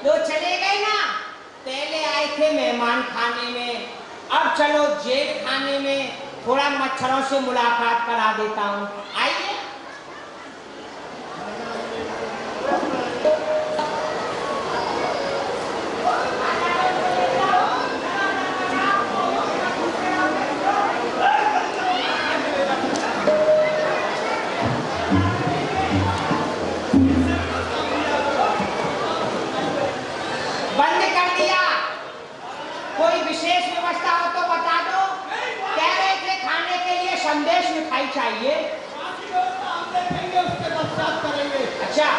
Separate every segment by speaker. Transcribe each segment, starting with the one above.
Speaker 1: तो चले गए ना, पहले आए थे मेहमान खाने में, अब चलो जेल खाने में, थोड़ा मच्छरों से मुलाकात करा देता हूँ। आइए। बंद कर दिया। कोई विशेष व्यवस्था हो तो बता दो। कह रहे थे खाने के लिए संदेश मिठाई चाहिए।
Speaker 2: हम देखेंगे, उसके पश्चात करेंगे।
Speaker 1: अच्छा,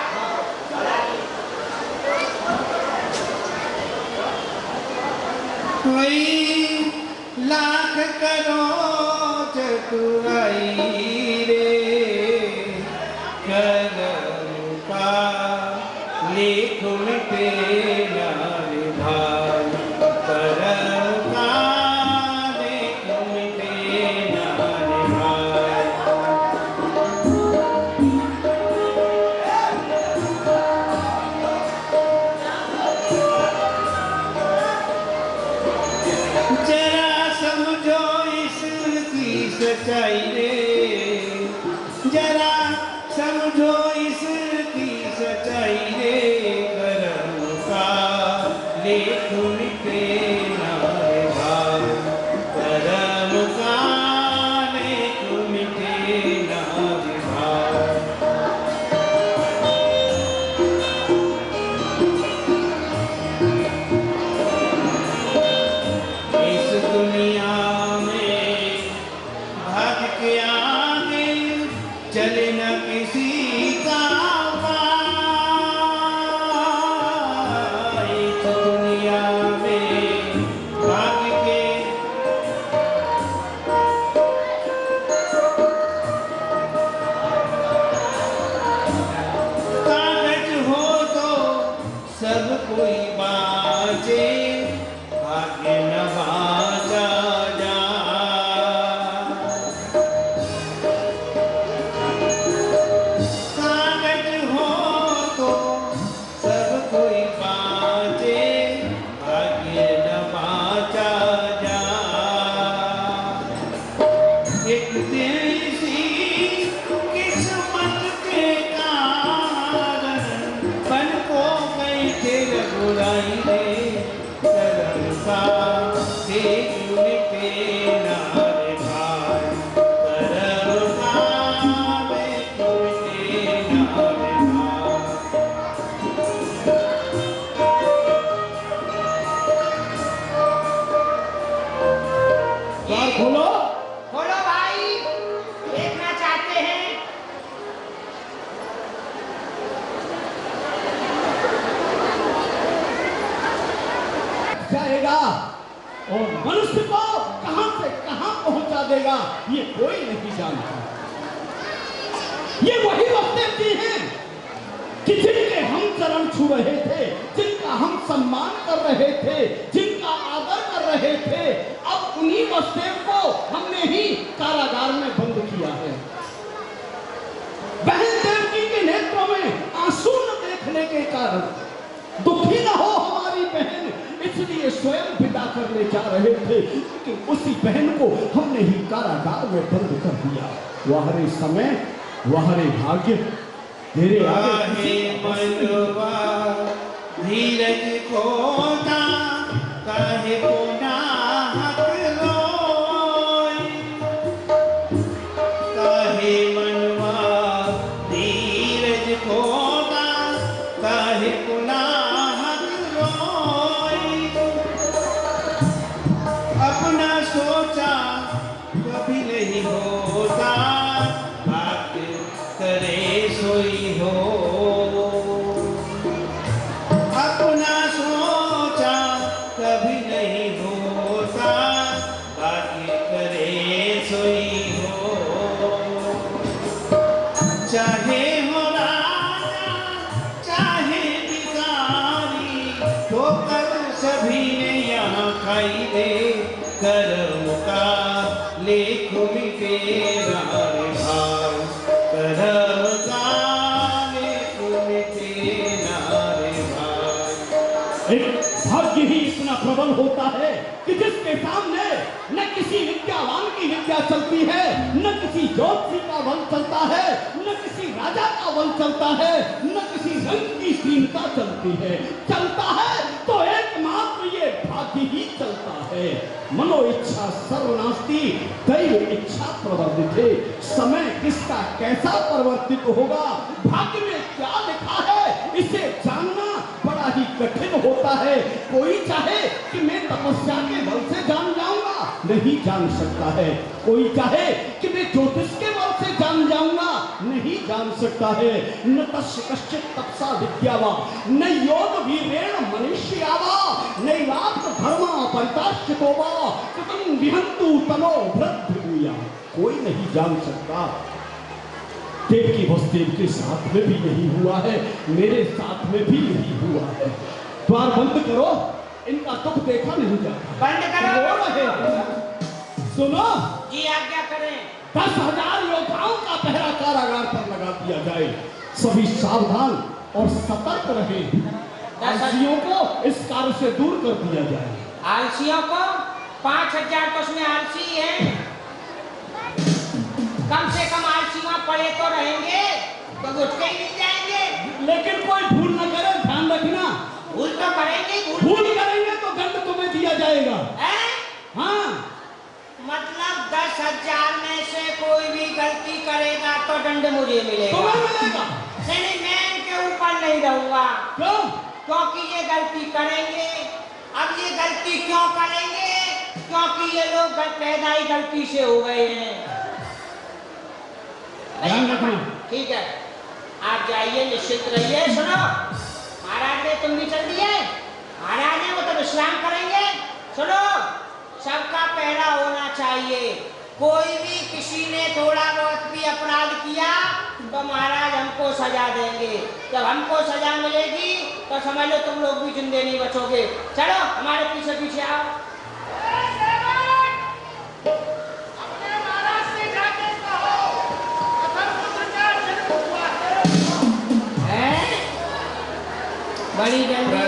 Speaker 3: कोई लाख करोड़ चतुराई रे, करम का लेख मिटे ना रे भाई, करम का लेख मिटे ना रे भाई। जरा समझो इसकी सच्चाई रे, जरा समझो इसकी सच्चाई रे, करम का लेख मिटे ना रे भाई, करम का लेख मिटे ना रे भाई। इस दुनिया में भाग के आगे चले न किसी का पाँव। इस दुनिया में भाग के कागज हो तो सब कोई बाँचे, भाग्य न बाँचा जा। कागज हो तो सब कोई बाँचे, भाग्य न बाँचा जा। एक दिन इसी किस्मत के कारण बन को गई थे रघुराई रे, करम का लेख मिटे ना रे भाई, करम का लेख मिटे ना रे भाई।
Speaker 2: द्वार खोलो।
Speaker 1: खोलो भाई, देखना चाहते हैं।
Speaker 2: जाएगा और मनुष्य को कहां से कहां पहुंचा देगा, ये कोई नहीं जानता। ये वही व्यक्ति हैं कि जिनके हम चरण छू रहे थे, जिनका हम सम्मान कर रहे थे, जिनका आदर कर रहे थे, अब उन्हीं वस्तेव को हमने ही कारागार में बंद किया है। बहन देवकी के नेत्रों में आंसू न देखने के कारण, दुखी न हो हमारी बहन, इसलिए स्वयं विदा करने जा रहे थे, लेकिन उसी बहन को हमने ही कारागार में बंद कर दिया। वह रे समय, वह रे भाग्य, तेरे आगे
Speaker 3: काहे मनवा धीरज खोता, काहे पुनाहक रोई, काहे मनवा धीरज खोता, काहे पुनाहक रोई। अपना सोचा कभी नहीं होता, भाग्य करे सोई हो। अपना सोचा कभी नहीं होता, भाग्य करे सोई हो। चाहे हो राजा चाहे भिखारी, ठोकर सभी ने यहाँ खाई दे, करम का लेख मिटे ना रे भाई, करम का लेख मिटे ना रे भाई।
Speaker 2: प्रबल होता है कि जिसके सामने न किसी विद्यावान की विद्या चलती है, न किसी ज्योतिषी का बल चलता है, न किसी राजा का बल चलता है, न किसी रंग की सीमता चलती है। चलता है तो एकमात्र ये भाग्य ही चलता है। मनो इच्छा सर्वनास्ति दैव इच्छा प्रवर्तिते। समय किसका कैसा परिवर्तित होगा, भाग्य में क्या लिखा है, इसे जानना बड़ा ही कठिन होता है। कोई चाहे कि मैं तपस्या के बल से जान जाऊंगा, नहीं जान सकता है। कोई चाहे कि मैं ज्योतिष के बल से जान जाऊंगा, नहीं जान सकता है। न तस्य कश्चित तपसा विद्यावा न योग वीरेण मनुष्यावा नैवात्म धर्मा परिताश्चितोवा कृतं विहन्तु तनो वृद्धिभूया। कोई नहीं जान सकता। देवकी वसुदेव के साथ में भी यही हुआ है, मेरे साथ में भी यही हुआ है। द्वार बंद करो, इनका दुख देखा नहीं जाता।
Speaker 1: बंद करो।
Speaker 2: रो रहे हैं। सुनो
Speaker 1: जी, आज्ञा करें।
Speaker 2: 10,000 योद्धाओं का पहरा कारागार पर लगा दिया जाए। सभी सावधान और सतर्क रहे। आलसियों को इस कार्य से दूर कर दिया जाए।
Speaker 1: आलसियों को 5,000 तो उसमें आलसी हैं। कम से कम आलसी वहां पड़े तो रहेंगे, तो उठ के ही मिल जाएंगे।
Speaker 2: लेकिन कोई भूल न करे, ध्यान रखना।
Speaker 1: भूल तो करेंगे,
Speaker 2: भूल करेंगे तो दंड तुम्हें दिया जाएगा। हाँ,
Speaker 1: मतलब 10,000 में से कोई भी गलती करेगा तो दंड मुझे मिलेगा।
Speaker 2: तुम्हें मिलेगा।
Speaker 1: नहीं, मैं इनके ऊपर नहीं रहूंगा।
Speaker 2: क्यों?
Speaker 1: क्योंकि ये गलती करेंगे। अब ये गलती क्यों करेंगे? क्योंकि ये लोग पैदा ही गलती से हो गए हैं।
Speaker 2: ध्यान रखना।
Speaker 1: ठीक है, आप जाइए, निश्चित रहिए। सुनो, महाराज ने तुम भी चल दिए, महाराज ने वो तो विश्राम करेंगे। सुनो, सबका पहरा होना चाहिए। कोई भी किसी ने थोड़ा बहुत भी अपराध किया तो महाराज हमको सजा देंगे। जब हमको सजा मिलेगी तो समझ लो तुम लोग भी जिंदे नहीं बचोगे। चलो हमारे पीछे पीछे आओ।
Speaker 4: अपने महाराज से जाके कहो
Speaker 1: बड़ी जल्दी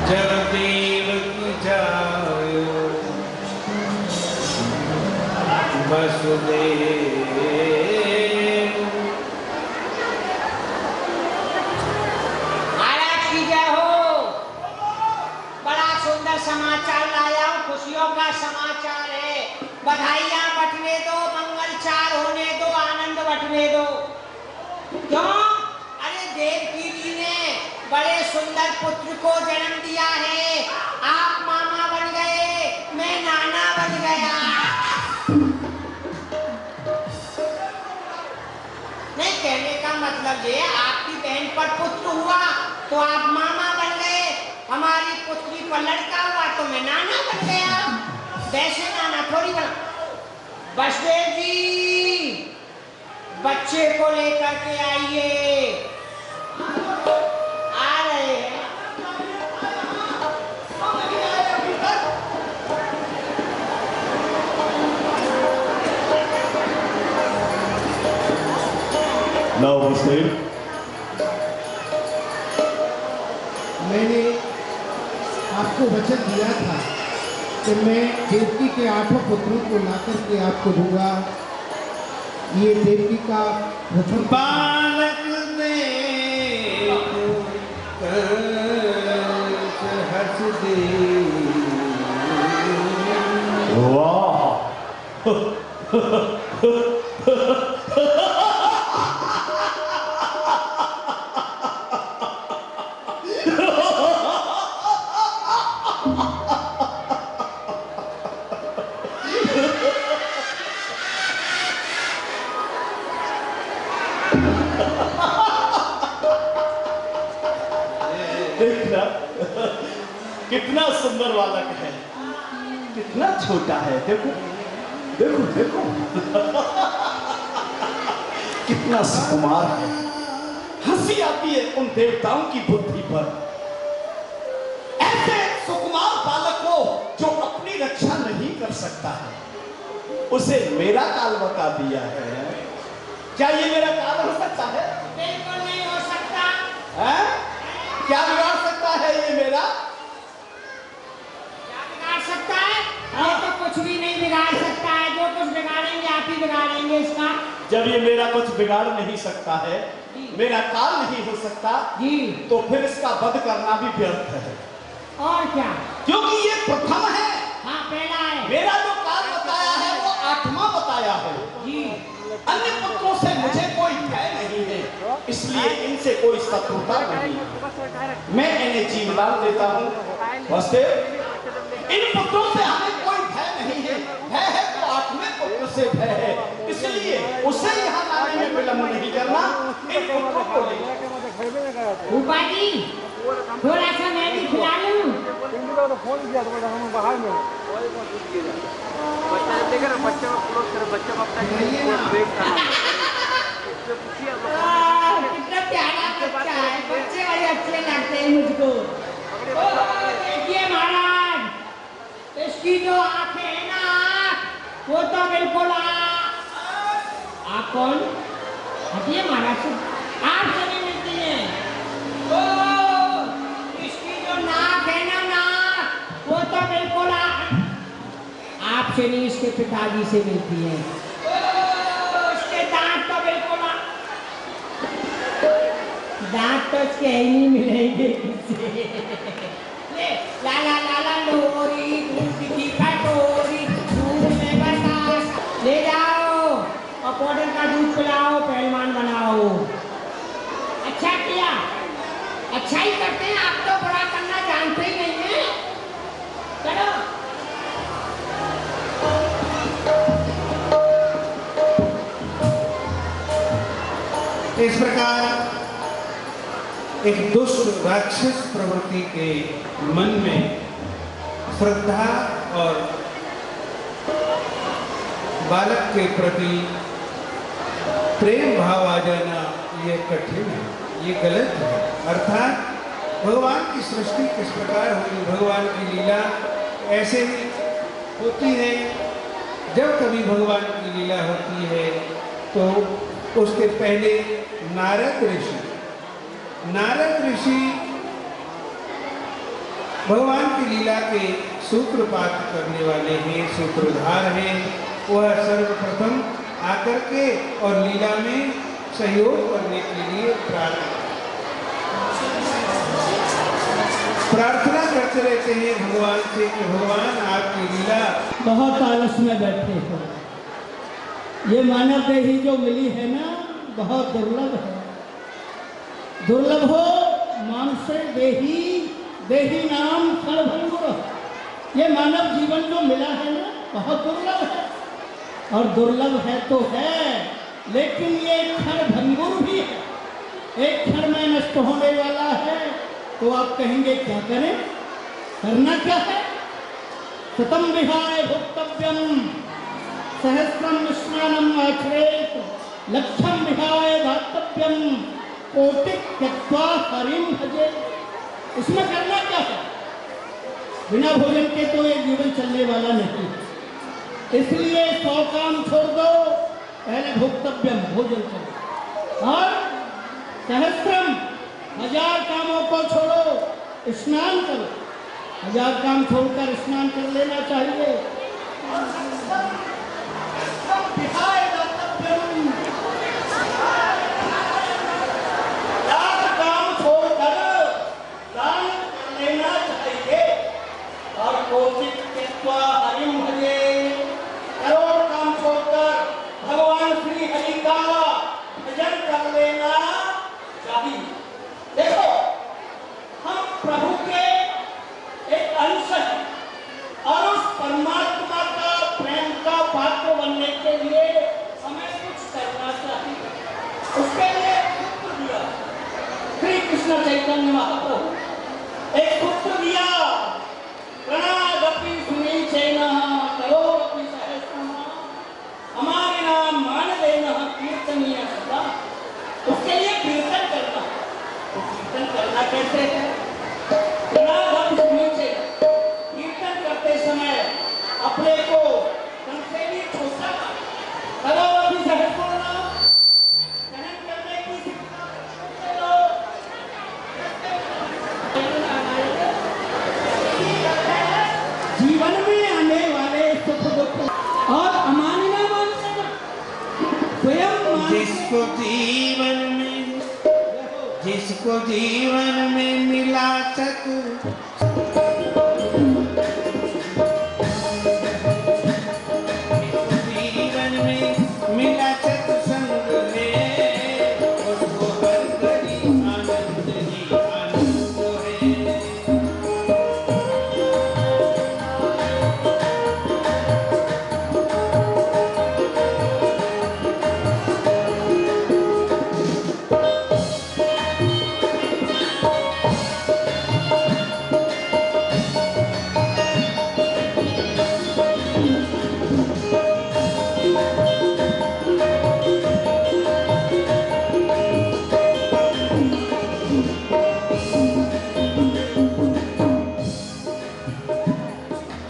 Speaker 3: जब देव की जायो वसुदेव।
Speaker 1: महाराज की जय हो। बड़ा सुंदर समाचार लाया हूं, खुशियों का समाचार है। बधाइयां बटने दो, मंगलचार होने दो, आनंद बटने दो। क्यों? अरे देवकी जी ने बड़े सुंदर पुत्र को जन्म दिया है। आप मामा बन गए, मैं नाना बन गया। नहीं, कहने का मतलब ये, आपकी बहन पर पुत्र हुआ तो आप मामा बन गए, हमारी पुत्री पर लड़का हुआ तो मैं नाना बन गया। वैसे नाना थोड़ी बना। वसुदेव जी, बच्चे को लेकर के आइए। आ रहे हैं।
Speaker 2: लाओ वसुदेव।
Speaker 4: मैंने आपको वचन दिया था कि मैं देवकी के 8 पुत्रों को लाकर के आपको दूंगा। ये देवकी का प्रथम
Speaker 3: बालक ने हंस दे।
Speaker 2: वाह देखना कितना सुंदर बालक है, कितना छोटा है। देखो देखो देखो कितना सुकुमार है। हंसी आती है उन देवताओं की बुद्धि पर। ऐसे सुकुमार बालक को जो अपनी रक्षा नहीं कर सकता है, उसे मेरा काल बता दिया है। क्या ये मेरा काल हो सकता है?
Speaker 1: बिल्कुल नहीं हो सकता।
Speaker 2: हैं? क्या बिगाड़ सकता है ये मेरा?
Speaker 1: क्या बिगाड़ सकता है? ये तो कुछ भी नहीं बिगाड़ सकता है। जो कुछ बिगाड़ेंगे आप ही बिगाड़ेंगे इसका।
Speaker 2: जब ये मेरा कुछ बिगाड़ नहीं सकता है,
Speaker 1: जी।
Speaker 2: मेरा काल नहीं हो सकता,
Speaker 1: जी।
Speaker 2: तो फिर इसका वध करना भी व्यर्थ है।
Speaker 1: और क्या?
Speaker 2: क्योंकि ये प्रथम है।
Speaker 1: हाँ, पहला है।
Speaker 2: मेरा जो काल बताया है वो 8वां बताया है।
Speaker 1: जी।
Speaker 2: अन्य पुत्रों से मुझे कोई भय नहीं है, इसलिए इनसे कोई शत्रुता नहीं। मैं इन्हें जीवदान देता हूँ। वास्तव इन पुत्रों से हमें कोई भय नहीं है। भय है तो 8वें पुत्र से भय है, इसलिए उसे यहाँ लाने में विलंब नहीं करना। इन पुत्रों को ले
Speaker 1: ऊपा जी, थोड़ा सा मैं भी खिला लूं।
Speaker 5: फोन किया तो हम बाहर में बच्चा देखे ना, बच्चे को क्लोज करे, बच्चे को अपना ब्रेक करना उससे पूछिए आप लोग।
Speaker 1: कितना प्यारा बच्चा है। बच्चे बड़े अच्छे लगते हैं मुझको। देखिए महाराज, इसकी जो आंखें है ना, वो तो बिल्कुल आप कौन? हटिए महाराज, आपसे नहीं मिलती है। इसकी जो नाक है ना, नाक, वो तो बिल्कुल आपसे नहीं, इसके पिताजी से मिलती है। इसके दांत तो बिल्कुल दांत तो इसके ही नहीं मिलेंगे किसी। ले लाला लाला लोरी, दूध की कटोरी, दूध में बतास, ले जाओ और पाउडर का दूध पिलाओ, पहलवान बनाओ। अच्छा किया, अच्छा ही करते हैं। आप तो बुरा करना जानते ही नहीं हैं। चलो।
Speaker 3: इस प्रकार एक दुष्ट राक्षस प्रवृत्ति के मन में श्रद्धा और बालक के प्रति प्रेम भाव आ जाना ये कठिन है, ये गलत है। अर्थात भगवान की सृष्टि किस प्रकार होगी, भगवान की लीला ऐसे ही होती है। जब कभी भगवान की लीला होती है तो उसके पहले नारद ऋषि भगवान की लीला के सूत्रपात करने वाले हैं, सूत्रधार हैं। वह सर्वप्रथम आकर के और लीला में सहयोग करने के लिए प्रार्थना करते रहते हैं भगवान से कि भगवान आपकी लीला।
Speaker 2: बहुत आलस में बैठे हो। ये मानव देही जो मिली है ना, बहुत दुर्लभ है। दुर्लभ हो मानुष्य देही, देही नाम क्षणभंगुर। ये मानव जीवन जो मिला है ना, बहुत दुर्लभ है। और दुर्लभ है तो है, लेकिन ये क्षणभंगुर भी है, एक क्षण में नष्ट होने वाला है। तो आप कहेंगे क्या करें, करना क्या है? शतम विहाय भोक्तव्यम सहस्रम स्नानम आचरेत, लक्षम विहाय दातव्यम कोटिक त्यक्त्वा हरिम भजे। इसमें करना क्या है? बिना भोजन के तो ये जीवन चलने वाला नहीं। इसलिए 100 काम छोड़ दो, पहले भोक्तव्यम भोजन करो, और सहस्रम 1000 कामों को छोड़ो, स्नान करो। 1000 काम छोड़कर स्नान कर लेना चाहिए। काम छोड़कर दान कर लेना चाहिए, और कोशिश त्यक्त्वा हरिम भजे, करोड़ काम छोड़कर भगवान श्री हरि का भजन कर लेना चाहिए। देखो, हम प्रभु के एक अंश हैं, और उस परमात्मा का प्रेम का पात्र बनने के लिए हमें कुछ करना चाहिए। उसके लिए सूत्र दिया श्री कृष्ण चैतन्य महाप्रभु, एक सूत्र दिया, प्रणादपि सुनीचेन करोपि सहस्रम, हमारे नाम मान देना कीर्तनीय सदा। उसके लिए कीर्तन करना। तो कीर्तन करना कैसे है? प्रणादपि सुनीचेन, कीर्तन करते समय अपने को कंसे भी छोटा करोपि सहस्रम, सहन करने की शिक्षा लो।
Speaker 3: जिसको जीवन में मिला जीवन में मिला सत्संग है, उसको हर घड़ी आनंद ही आनंद है।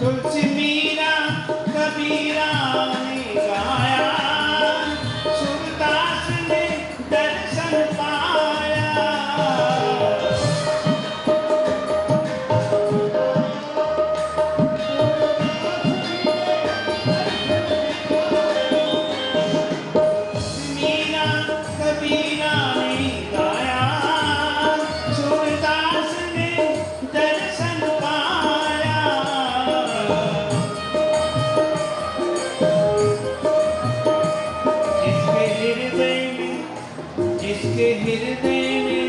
Speaker 3: तुलसी मीरा कबीरा ने गाया, सूरदास ने दर्शन पाया। मीरा कबीरा ने गाया, सूरदास ने दर्शन पाया। जिसके हृदय में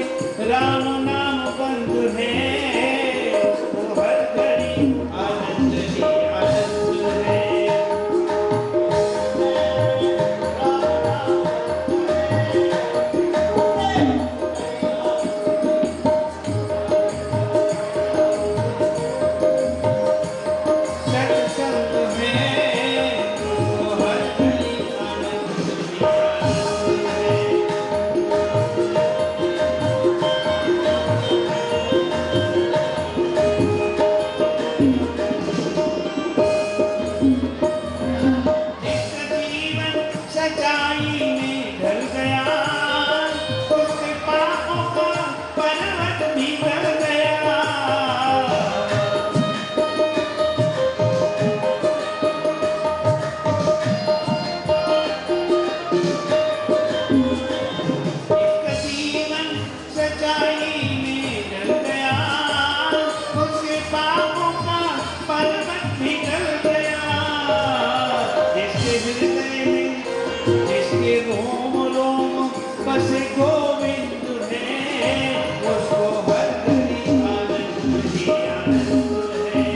Speaker 3: राम नाम बंधु है, वो हर घड़ी आनंद ही आनंद है। सत्संग में वो हर घड़ी आनंद ही आनंद है। जिसका जीवन सच्चाई में ढल गया, उसके पापों का पर्वत भी बढ़ गया। जिसका जीवन सच्चाई में ढल गया, उसके पापों का पर्वत भी ढल गया। जिसके हृदय में, जिसके रोम रोम बसे गोविंद है, उसको हर घड़ी आनंद ही आनंद है।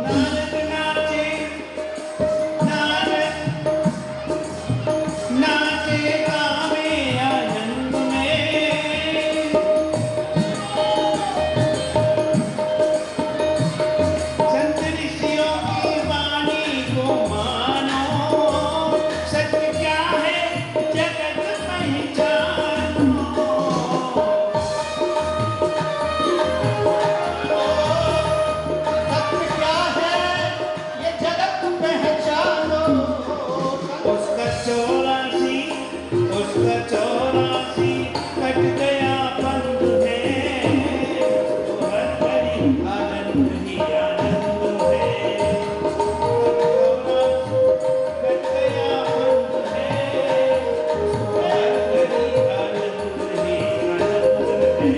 Speaker 3: नारद नाचे, नाचे गावे आनंद में। संत ऋषियों की वाणी को मानो, सत्य क्या है जगत पहचानो।
Speaker 2: सत्य क्या है ये जगत पहचानो।
Speaker 3: उसका चौरासी कट गया बंध है, वो हर घड़ी आनंद ही आनंद है। कट गया बंध है, वो हर घड़ी आनंद ही आनंद है।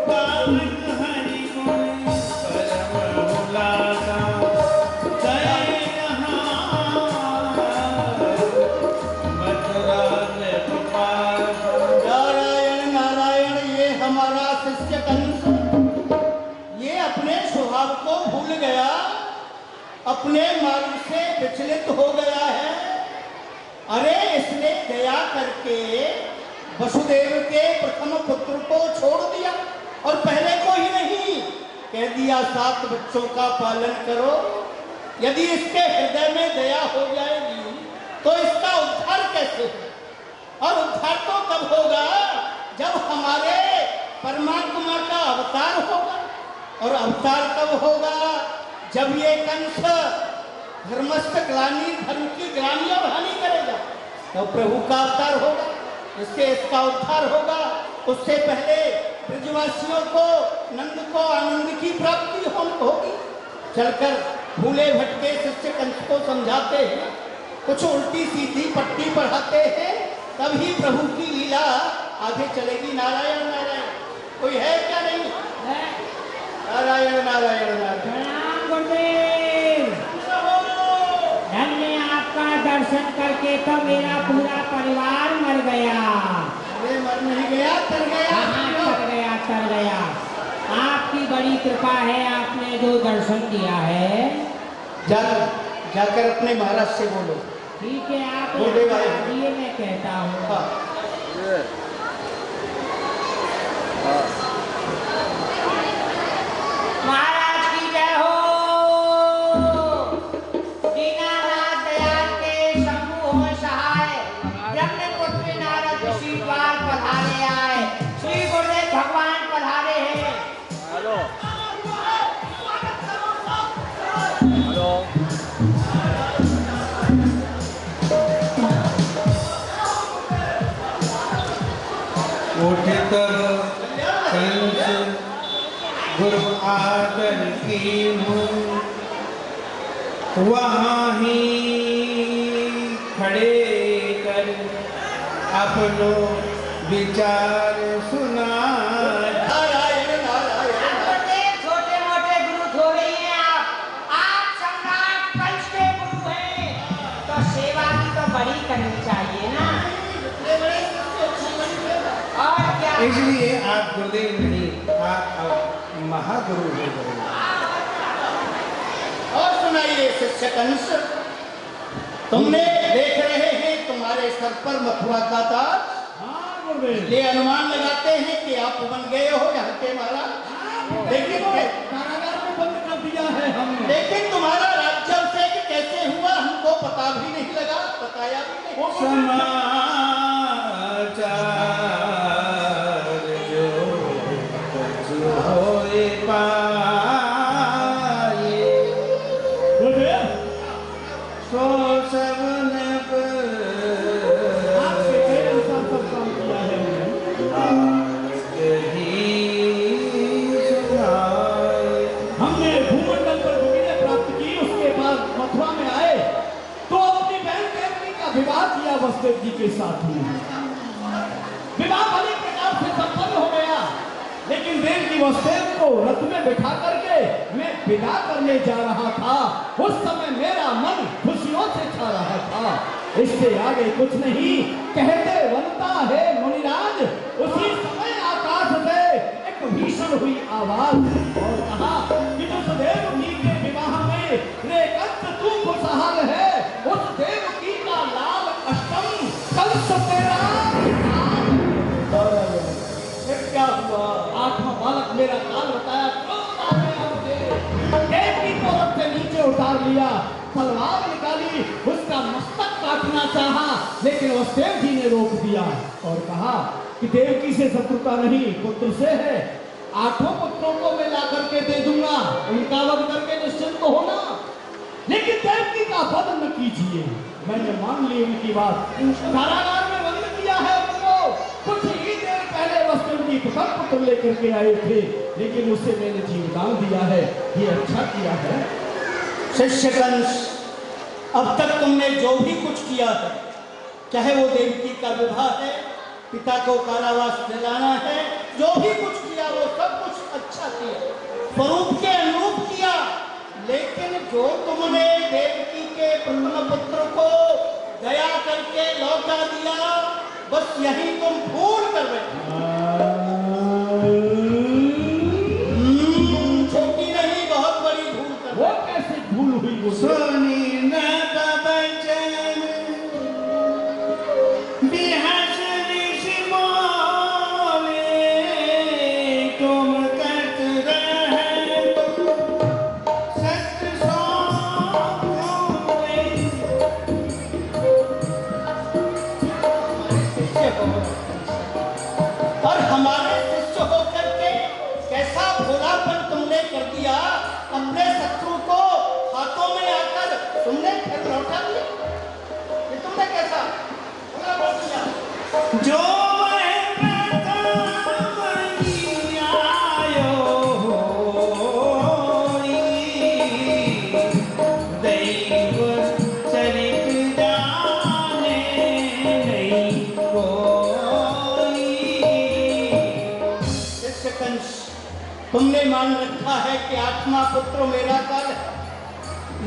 Speaker 3: पावन हरि गुण परम उल्लासा, गए यहाँ मथुरा में गोपाल।
Speaker 2: नारायण नारायण, ये हमारा शिष्य कंस, ये अपने स्वभाव को भूल गया, अपने मार्ग से विचलित हो गया है। अरे इसने दया करके वसुदेव के प्रथम पुत्र को छोड़ दिया और पहले को ही नहीं कह दिया 7 बच्चों का पालन करो। यदि इसके हृदय में दया हो जाएगी तो इसका उद्धार कैसे हो? और उद्धार तो तब होगा जब हमारे परमात्मा का अवतार होगा। और अवतार तब होगा जब ये कंस धर्मस्थ ग्लानि धर्म की ग्लानि और हानि करेगा, तो प्रभु का अवतार होगा, इससे इसका उद्धार होगा। उससे पहले ब्रजवासियों को नंद को आनंद की प्राप्ति होगी। चलकर भूले भटके शिष्य कंस को समझाते हैं, कुछ उल्टी सीधी पट्टी पढ़ाते हैं, तभी प्रभु की लीला आगे चलेगी। नारायण नारायण। कोई है क्या? नहीं है। नारायण नारायण नारायण।
Speaker 1: प्रणाम गुरुदेव। धन्य आपका दर्शन करके तो मेरा पूरा परिवार मर गया।
Speaker 2: अरे मर नहीं गया, तर गया।
Speaker 1: हाँ, तर गया, तर गया। आपकी बड़ी कृपा है, आपने जो दर्शन दिया है।
Speaker 2: जाकर अपने महाराज से बोलो।
Speaker 1: ठीक है, आप
Speaker 2: गुरुदेव आए।
Speaker 1: ये मैं कहता हूँ। महाराज की जय हो। दीनानाथ दयाल के शंभु हो सहाय। ब्रह्मपुत्र नारद ऋषि द्वार पधारे आए। श्री गुरुदेव भगवान पधारे हैं।
Speaker 5: Hello hello.
Speaker 3: उठत कंस गुरु आदर की वहाँ ही खड़े कर अपनो विचार सुना।
Speaker 2: नारायण नारायण।
Speaker 1: गुरुदेव छोटे मोटे गुरु थोड़े ही हैं आप सम्राट कंस के गुरु हैं, तो सेवा की तो बड़ी करनी चाहिए ना। और क्या?
Speaker 3: इसलिए आप गुरुदेव नहीं, आप महागुरु हो गए।
Speaker 2: और सुनाइए शिष्य कंस, तुमने देख रहे हैं तुम्हारे सर पर मथुरा का ताज। ये अनुमान लगाते हैं कि आप बन गए हो यहाँ के महाराज। लेकिन
Speaker 4: कारागार में बंद कर दिया है हमने।
Speaker 2: लेकिन तुम्हारा राज्याभिषेक कैसे हुआ हमको पता भी नहीं लगा, बताया भी नहीं।
Speaker 3: समाचार जो होए पाए सो सबन
Speaker 4: आपके कहे अनुसार सब काम किया है हमने भूमंडल पर विजय प्राप्त की। उसके बाद मथुरा में आए तो अपनी बहन देवकी का विवाह किया वसुदेव जी के साथ ही। विवाह भली प्रकार से संपन्न हो गया, लेकिन देवकी वसुदेव को रथ में बिठा करके मैं विदा करने जा रहा था। उस समय मेरा मन खुशियों से छा रहा था। इससे आगे कुछ नहीं कहते बनता है मुनिराज। उसी समय आकाश से एक भीषण हुई आवाज और कहा कि वसुदेव जी के विवाह में रे कंस तू खुशहाल है। उस देवकी का लाल अष्टम कंस तेरा। क्या हुआ? आठवां बालक मेरा काल बताया। देवकी को रथ से नीचे उतार लिया, तलवार निकाली, उसका मस्तक काटना चाहा, लेकिन वसुदेव जी ने रोक दिया और कहा कि देवकी से शत्रुता नहीं, पुत्र से है। 8 पुत्रों को मैं ला करके दे दूंगा, उनका वध करके निश्चिंत होना, लेकिन देवकी का वध न कीजिए। मैंने मान ली उनकी बात। कारागार में बंद किया है उनको। कुछ ही देर पहले वसुदेव जी प्रथम पुत्र लेकर के आए थे, लेकिन उससे मैंने जीवदान दिया है। ये अच्छा किया है।
Speaker 2: शिष्य कंस, अब तक तुमने जो भी कुछ किया है, चाहे वो देवकी का विवाह है, पिता को कारावास दिलाना है, जो भी कुछ किया वो सब कुछ अच्छा किया, स्वरूप के अनुरूप किया। लेकिन जो तुमने देवकी के प्रथम पुत्र को दया करके लौटा दिया, बस यही तुम भूल कर बैठे। छोटी नहीं, बहुत बड़ी भूल कर।
Speaker 4: वो कैसे भूल हुई? वो
Speaker 3: सुनी न बचन
Speaker 2: मान रखा है कि 8वां पुत्र मेरा कर,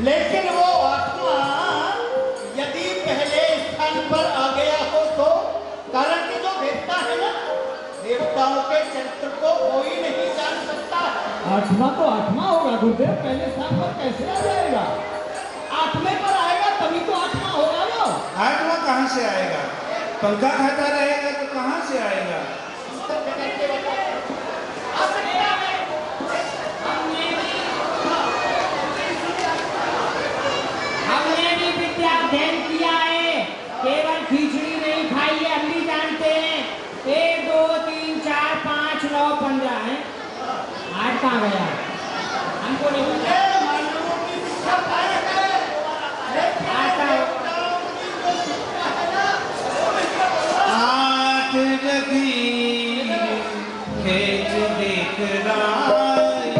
Speaker 2: लेकिन वो 8वां यदि पहले स्थान पर आ गया हो तो, कारण कि जो देवता है ना, देवताओं के चरित्र को कोई नहीं जान सकता।
Speaker 6: 8वां तो 8वां होगा गुरुदेव, पहले स्थान पर कैसे आ जाएगा?
Speaker 2: 8वें पर आएगा तभी तो 8वां होगा वो।
Speaker 3: 8वां कहाँ से आएगा? पंखा खाता रहेगा तो कहाँ से आएगा?
Speaker 1: हमने भी विद्या अध्ययन किया है, केवल खिचड़ी नहीं खाई है, हम भी जानते हैं। 1 2 3 4 5 9 15 है, 8 कहाँ गया? हमको नहीं पता।
Speaker 3: आठ जगी खेत देख राई,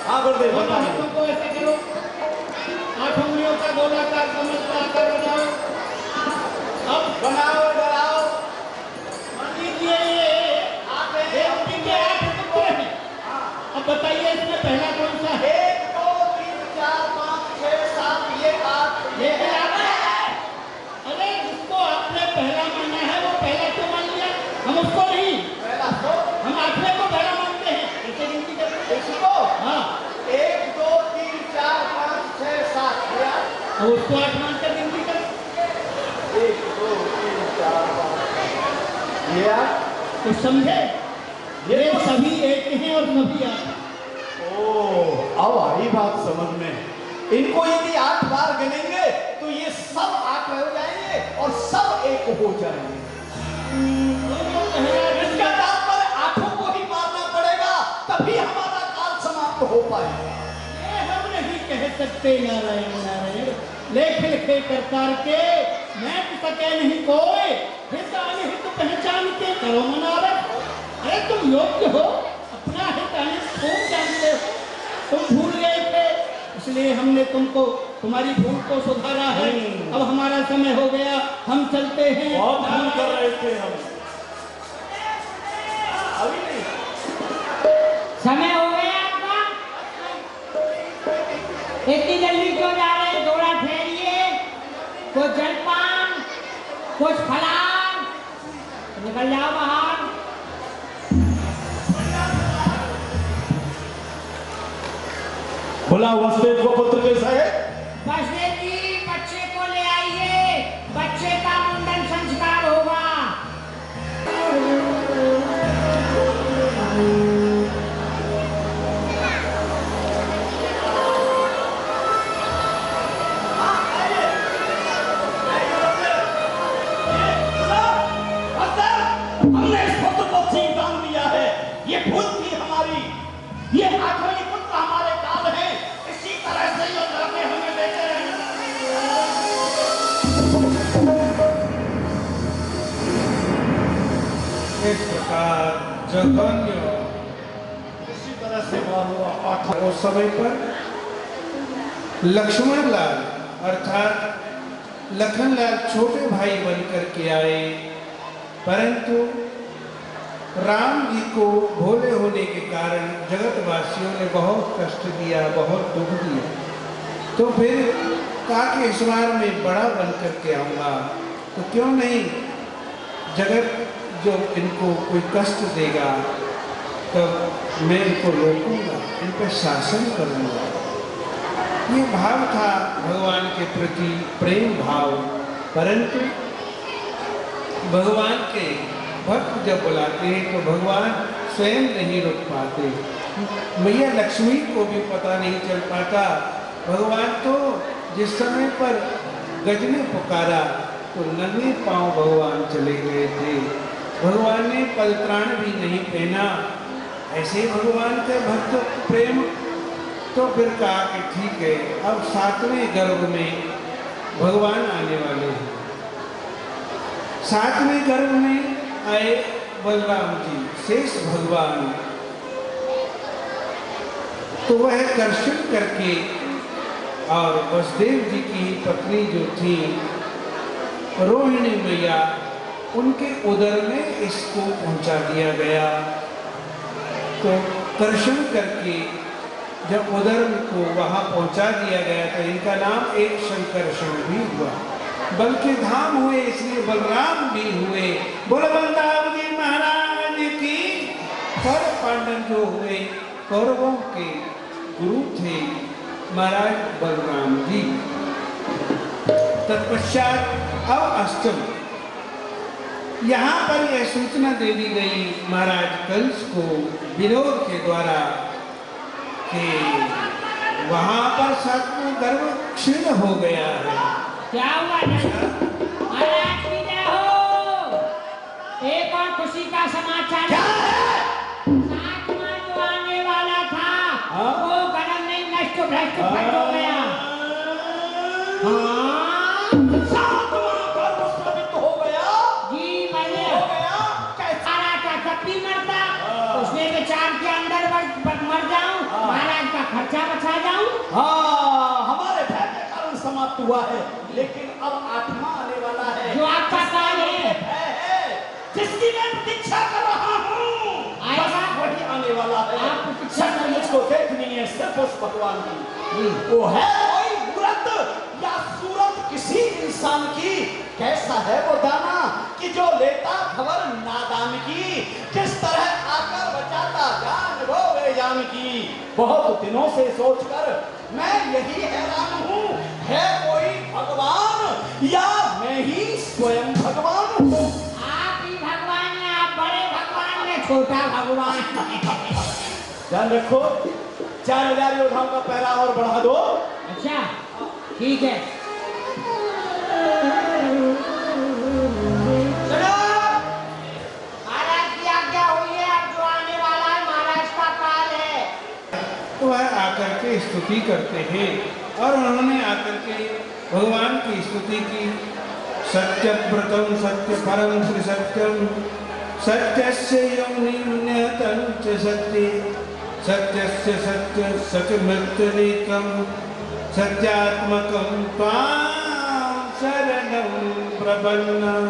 Speaker 2: हाँ गुरुदेव, हाथों को ऐसे करो, 8 उंगलियों का गोलाकार कमल का आकार बनाओ। अब बनाओ डराओ। मान लीजिए ये 8 देवती के 8 पुत्र हैं। अब बताइए इसमें पहला कौन सा है? 1 2 3 4 5 6 7 ये 8 ये है 8। अरे जिसको आपने पहला माना है वो पहला क्यों मान लिया? हम उसको नहीं, पहला तो हम 8वें को पहला मानते हैं। कैसे गिनती करते हैं इसको? हाँ, 1 2 3 4 5 6 7 या अब उसको 8 मानकर गिनती कर। 1 2 3 4 5 ये 8। तो समझे, ये सभी एक हैं और सभी 8।
Speaker 6: ओह, अब आई बात समझ में। इनको यदि 8 बार गिनेंगे तो ये सब 8 हो जाएंगे और सब एक हो जाएंगे। इसका तात्पर्य 8 को ही मारना पड़ेगा, तभी हमारा काल समाप्त हो पाएगा।
Speaker 2: ये हम नहीं कह सकते नारायण नारायण, लेख लिखे करतार के मैं सके नहीं कोई, हित अनहित पहचान के करो मनावत। अरे तुम योग्य हो, अपना हित अनित खूब जानते हो, तुम भूल गए थे, इसलिए हमने तुमको तुम्हारी भूल को सुधारा है। अब हमारा समय हो गया, हम चलते हैं।
Speaker 6: बहुत भूल कर रहे थे हम, अभी नहीं।
Speaker 1: समय हो गया आपका, इतनी जल्दी क्यों जा रहे हैं? थोड़ा ठहरिए, कुछ जलपान, कुछ फलान, निकल जाओ बाहर।
Speaker 6: बोला वसुदेव को पुत्र कैसा है?
Speaker 1: वसुदेव जी, बच्चे को ले आइए, बच्चे का मुंडन संस्कार होगा।
Speaker 2: हमने इस पुत्र को छीन दान दिया है, ये भूल थी हमारी। ये 8वें पुत्र हमारे काल है, इसी तरह से ये लड़के हमें देते हैं।
Speaker 3: इस प्रकार जघन्य
Speaker 6: इसी तरह से हुआ।
Speaker 3: उस समय पर लक्ष्मण लाल अर्थात लखनलाल छोटे भाई बनकर के आए, परंतु राम जी को भोले होने के कारण जगतवासियों ने बहुत कष्ट दिया, बहुत दुख दिया। तो फिर कहा कि इस बार मैं बड़ा बनकर के आऊँगा, तो क्यों नहीं जगत जो इनको कोई कष्ट देगा तो मैं इनको रोकूंगा, इन पर शासन करूंगा। ये भाव था भगवान के प्रति प्रेम भाव। परंतु भगवान के भक्त जब बुलाते हैं तो भगवान स्वयं नहीं रुक पाते। मैया लक्ष्मी को भी पता नहीं चल पाता। भगवान तो जिस समय पर गज ने पुकारा तो नंगे पांव भगवान चले गए थे। भगवान ने पलत्राण भी नहीं पहना। ऐसे भगवान के भक्त प्रेम। तो फिर कहा कि ठीक है, अब 7वें गर्भ में भगवान आने वाले हैं। 7वें गर्भ में आए बलराम जी, शेष भगवान। तो वह दर्शन करके और वसुदेव जी की पत्नी जो थी रोहिणी मैया उनके उदर में इसको पहुंचा दिया गया। तो कर्षण करके जब उदर को वहां पहुंचा दिया गया तो इनका नाम एक शंकर्षण भी हुआ। बल के धाम हुए इसलिए बलराम भी हुए। बोल बलराम जी महाराज की। पर पांडव जो हुए कौरवों के गुरु थे महाराज बलराम जी। तत्पश्चात अब अष्टम यहाँ पर यह सूचना दे दी गई महाराज कंस को विरोध के द्वारा कि वहां पर सबको गर्व क्षीण हो गया है।
Speaker 1: क्या हुआ महाराज की जय हो। एक और खुशी का समाचार
Speaker 6: क्या है?
Speaker 1: सातवां जो आने वाला था वो गणन नहीं नष्ट भ्रष्ट फट हो गया।
Speaker 6: सातवां कर्म स्थापित हो गया।
Speaker 1: जी मैंने
Speaker 6: हो गया।
Speaker 1: कैसा था तब भी मरता। उसने विचार के अंदर मर जाऊं महाराज का खर्चा बचा जाऊं।
Speaker 6: हाँ, हमारे भय के कारण समाप्त हुआ है, लेकिन अब आठवां आने वाला है
Speaker 1: जो आपका काल है
Speaker 6: जिसकी मैं प्रतीक्षा कर रहा हूँ।
Speaker 1: आएगा
Speaker 6: वही आने वाला है।
Speaker 1: आप प्रतीक्षा करिए।
Speaker 6: मुझको देखनी है सिर्फ उस भगवान की। वो है कोई मूरत या सूरत किसी इंसान की। कैसा है वो दाना कि जो लेता खबर नादान की। किस तरह आकर बचाता जान वो वे जान की। बहुत दिनों से सोचकर मैं यही हैरान हूँ, है कोई भगवान या मैं ही स्वयं भगवान हूँ।
Speaker 1: आप ही भगवान हैं। आप बड़े भगवान हैं छोटा भगवान।
Speaker 6: ध्यान रखो 4000 योद्धाओं का पहरा और बढ़ा दो।
Speaker 1: अच्छा ठीक है। सुनो महाराज की आज्ञा हुई है। अब जो आने वाला है महाराज का काल है।
Speaker 3: तो वह आकर के स्तुति करते हैं और उन्होंने आकर के भगवान की स्तुति की। सत्य व्रतम सत्य परम श्री सत्यम सत्यस्य योनिन्यतं च सत्ये सत्यस्य सत्य सत्यमृत्यनेकं सत्यात्मकं त्वां शरणं प्रपन्नम्।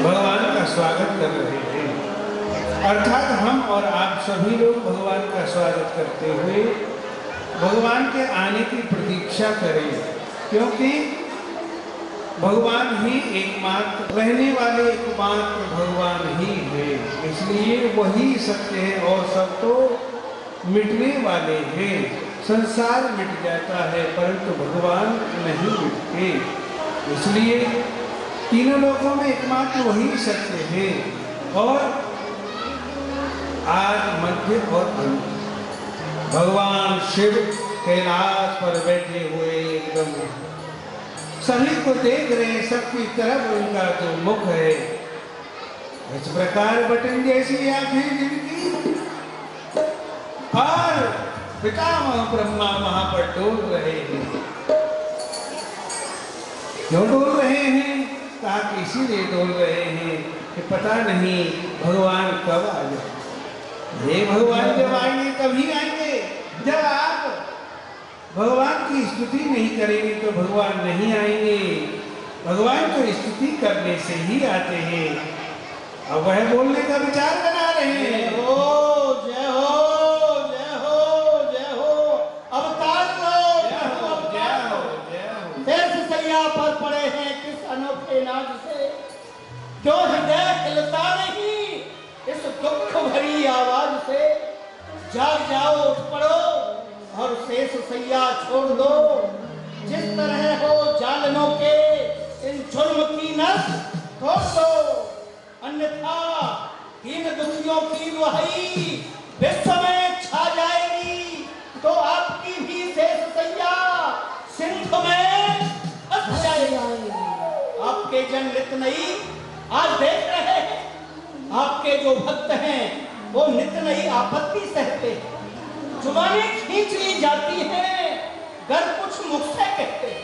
Speaker 3: भगवान का स्वागत कर रहे हैं, अर्थात हम और आप सभी लोग भगवान का स्वागत करते हुए भगवान के आने की प्रतीक्षा करें, क्योंकि भगवान ही एकमात्र रहने वाले एकमात्र भगवान ही है। इसलिए वही सत्य है और सब तो मिटने वाले हैं। संसार मिट जाता है परंतु भगवान नहीं मिटते। इसलिए तीनों लोकों में एकमात्र वही सत्य है। और आज मध्य और अंत भगवान शिव कैलाश पर बैठे हुए एकदम सभी को देख रहे हैं। सबकी तरफ उनका जो मुख है इस प्रकार बटन जैसी आंखें जिनकी, और पितामह ब्रह्मा वहां पर डोल रहे हैं। क्यों डोल रहे हैं? कहा कि इसीलिए डोल रहे हैं कि पता नहीं भगवान कब आ जाए। ये भगवान जब आएंगे तभी आएंगे। जब आप भगवान की स्तुति नहीं करेंगे तो भगवान नहीं आएंगे। भगवान को स्तुति करने से ही आते हैं। अब वह बोलने का विचार बना रहे हैं।
Speaker 6: जय हो जय हो जय हो जय हो। अवतार लो
Speaker 3: जय हो जय हो जय हो।
Speaker 6: शेष सैया पर पड़े हैं किस अनोखे नाज से, क्यों हृदय हिलता नहीं इस दुख भरी आवाज से। जाग जाओ उठ पड़ो और शेष सैया छोड़ दो। जिस तरह हो जालनों के इन जुल्म की नस तोड़ दो, अन्यथा इन दुखियों की वही विश्व में छा जाएगी। तो आपकी भी शेष सैया सिंध में फंस जाएगी। आपके जन नित नई आज देख रहे हैं, आपके जो भक्त हैं वो नित नई आपत्ति सहते हैं। जुबानें खींच ली जाती हैं, गर कुछ मुख से कहते हैं।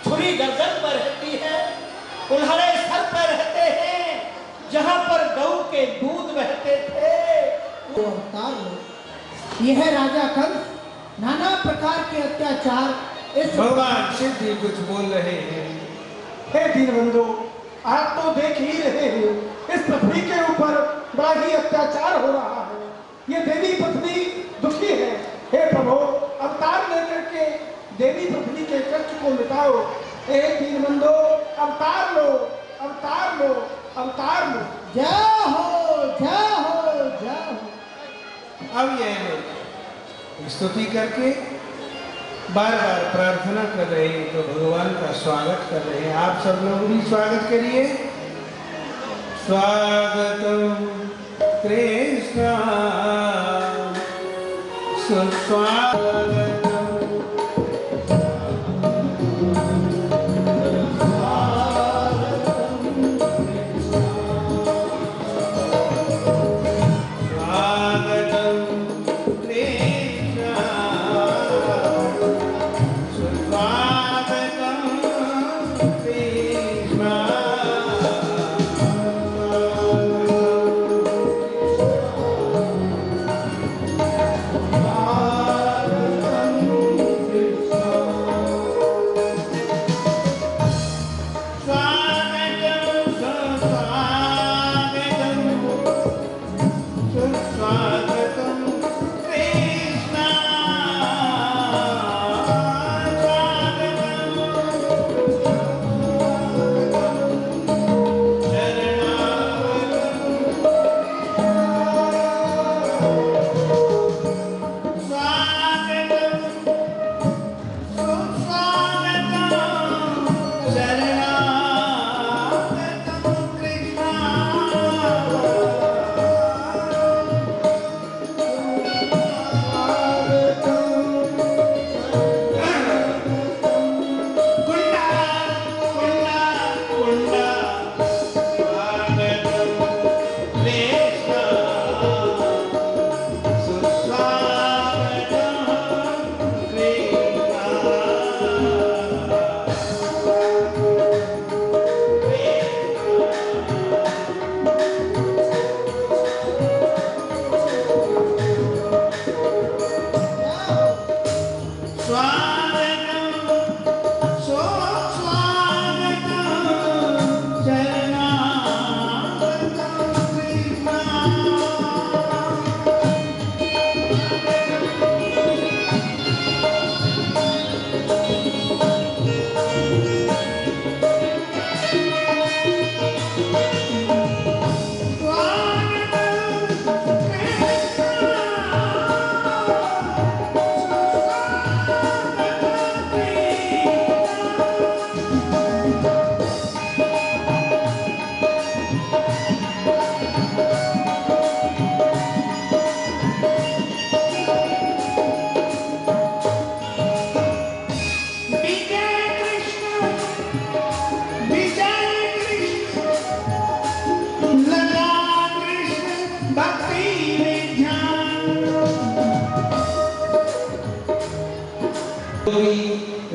Speaker 6: छुरी गर्दन पर रहती है, कुल्हाड़े सर पर रहते हैं। जहां पर गऊ के दूध बहते थे
Speaker 4: वो अवतार लो। यह राजा कंस नाना प्रकार के अत्याचार
Speaker 6: इस
Speaker 3: भगवान शिव जी कुछ बोल रहे हैं।
Speaker 6: हे दीनबंधु, आप तो देख ही रहे हैं इस पृथ्वी के ऊपर बड़ा ही अत्याचार हो रहा है। ये देवी पत्नी दुखी है। हे प्रभु, अवतार लेकर के देवी पत्नी के कष्ट को मिटाओ। हे दीनबंधु, अवतार लो, अवतार लो, अवतार लो।
Speaker 4: जय हो, जय हो, जय हो।
Speaker 3: अब यह लोग स्तुति करके बार बार प्रार्थना कर रहे हैं, तो भगवान का स्वागत कर रहे हैं। आप सब लोग भी स्वागत करिए। स्वागतम कृष्ण सुस्वागतम।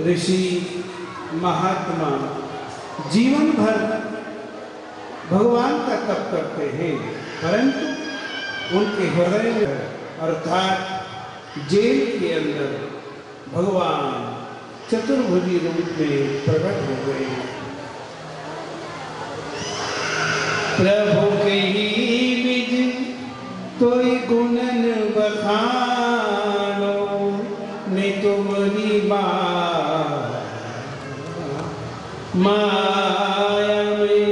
Speaker 3: ऋषि महात्मा जीवन भर भगवान का तप करते हैं, परंतु उनके हृदय में अर्थात जेल के अंदर भगवान चतुर्भुजी रूप में प्रकट हो गए। प्रभु के ही विज तोई गुणन बखानो ने तुम्हारी माया में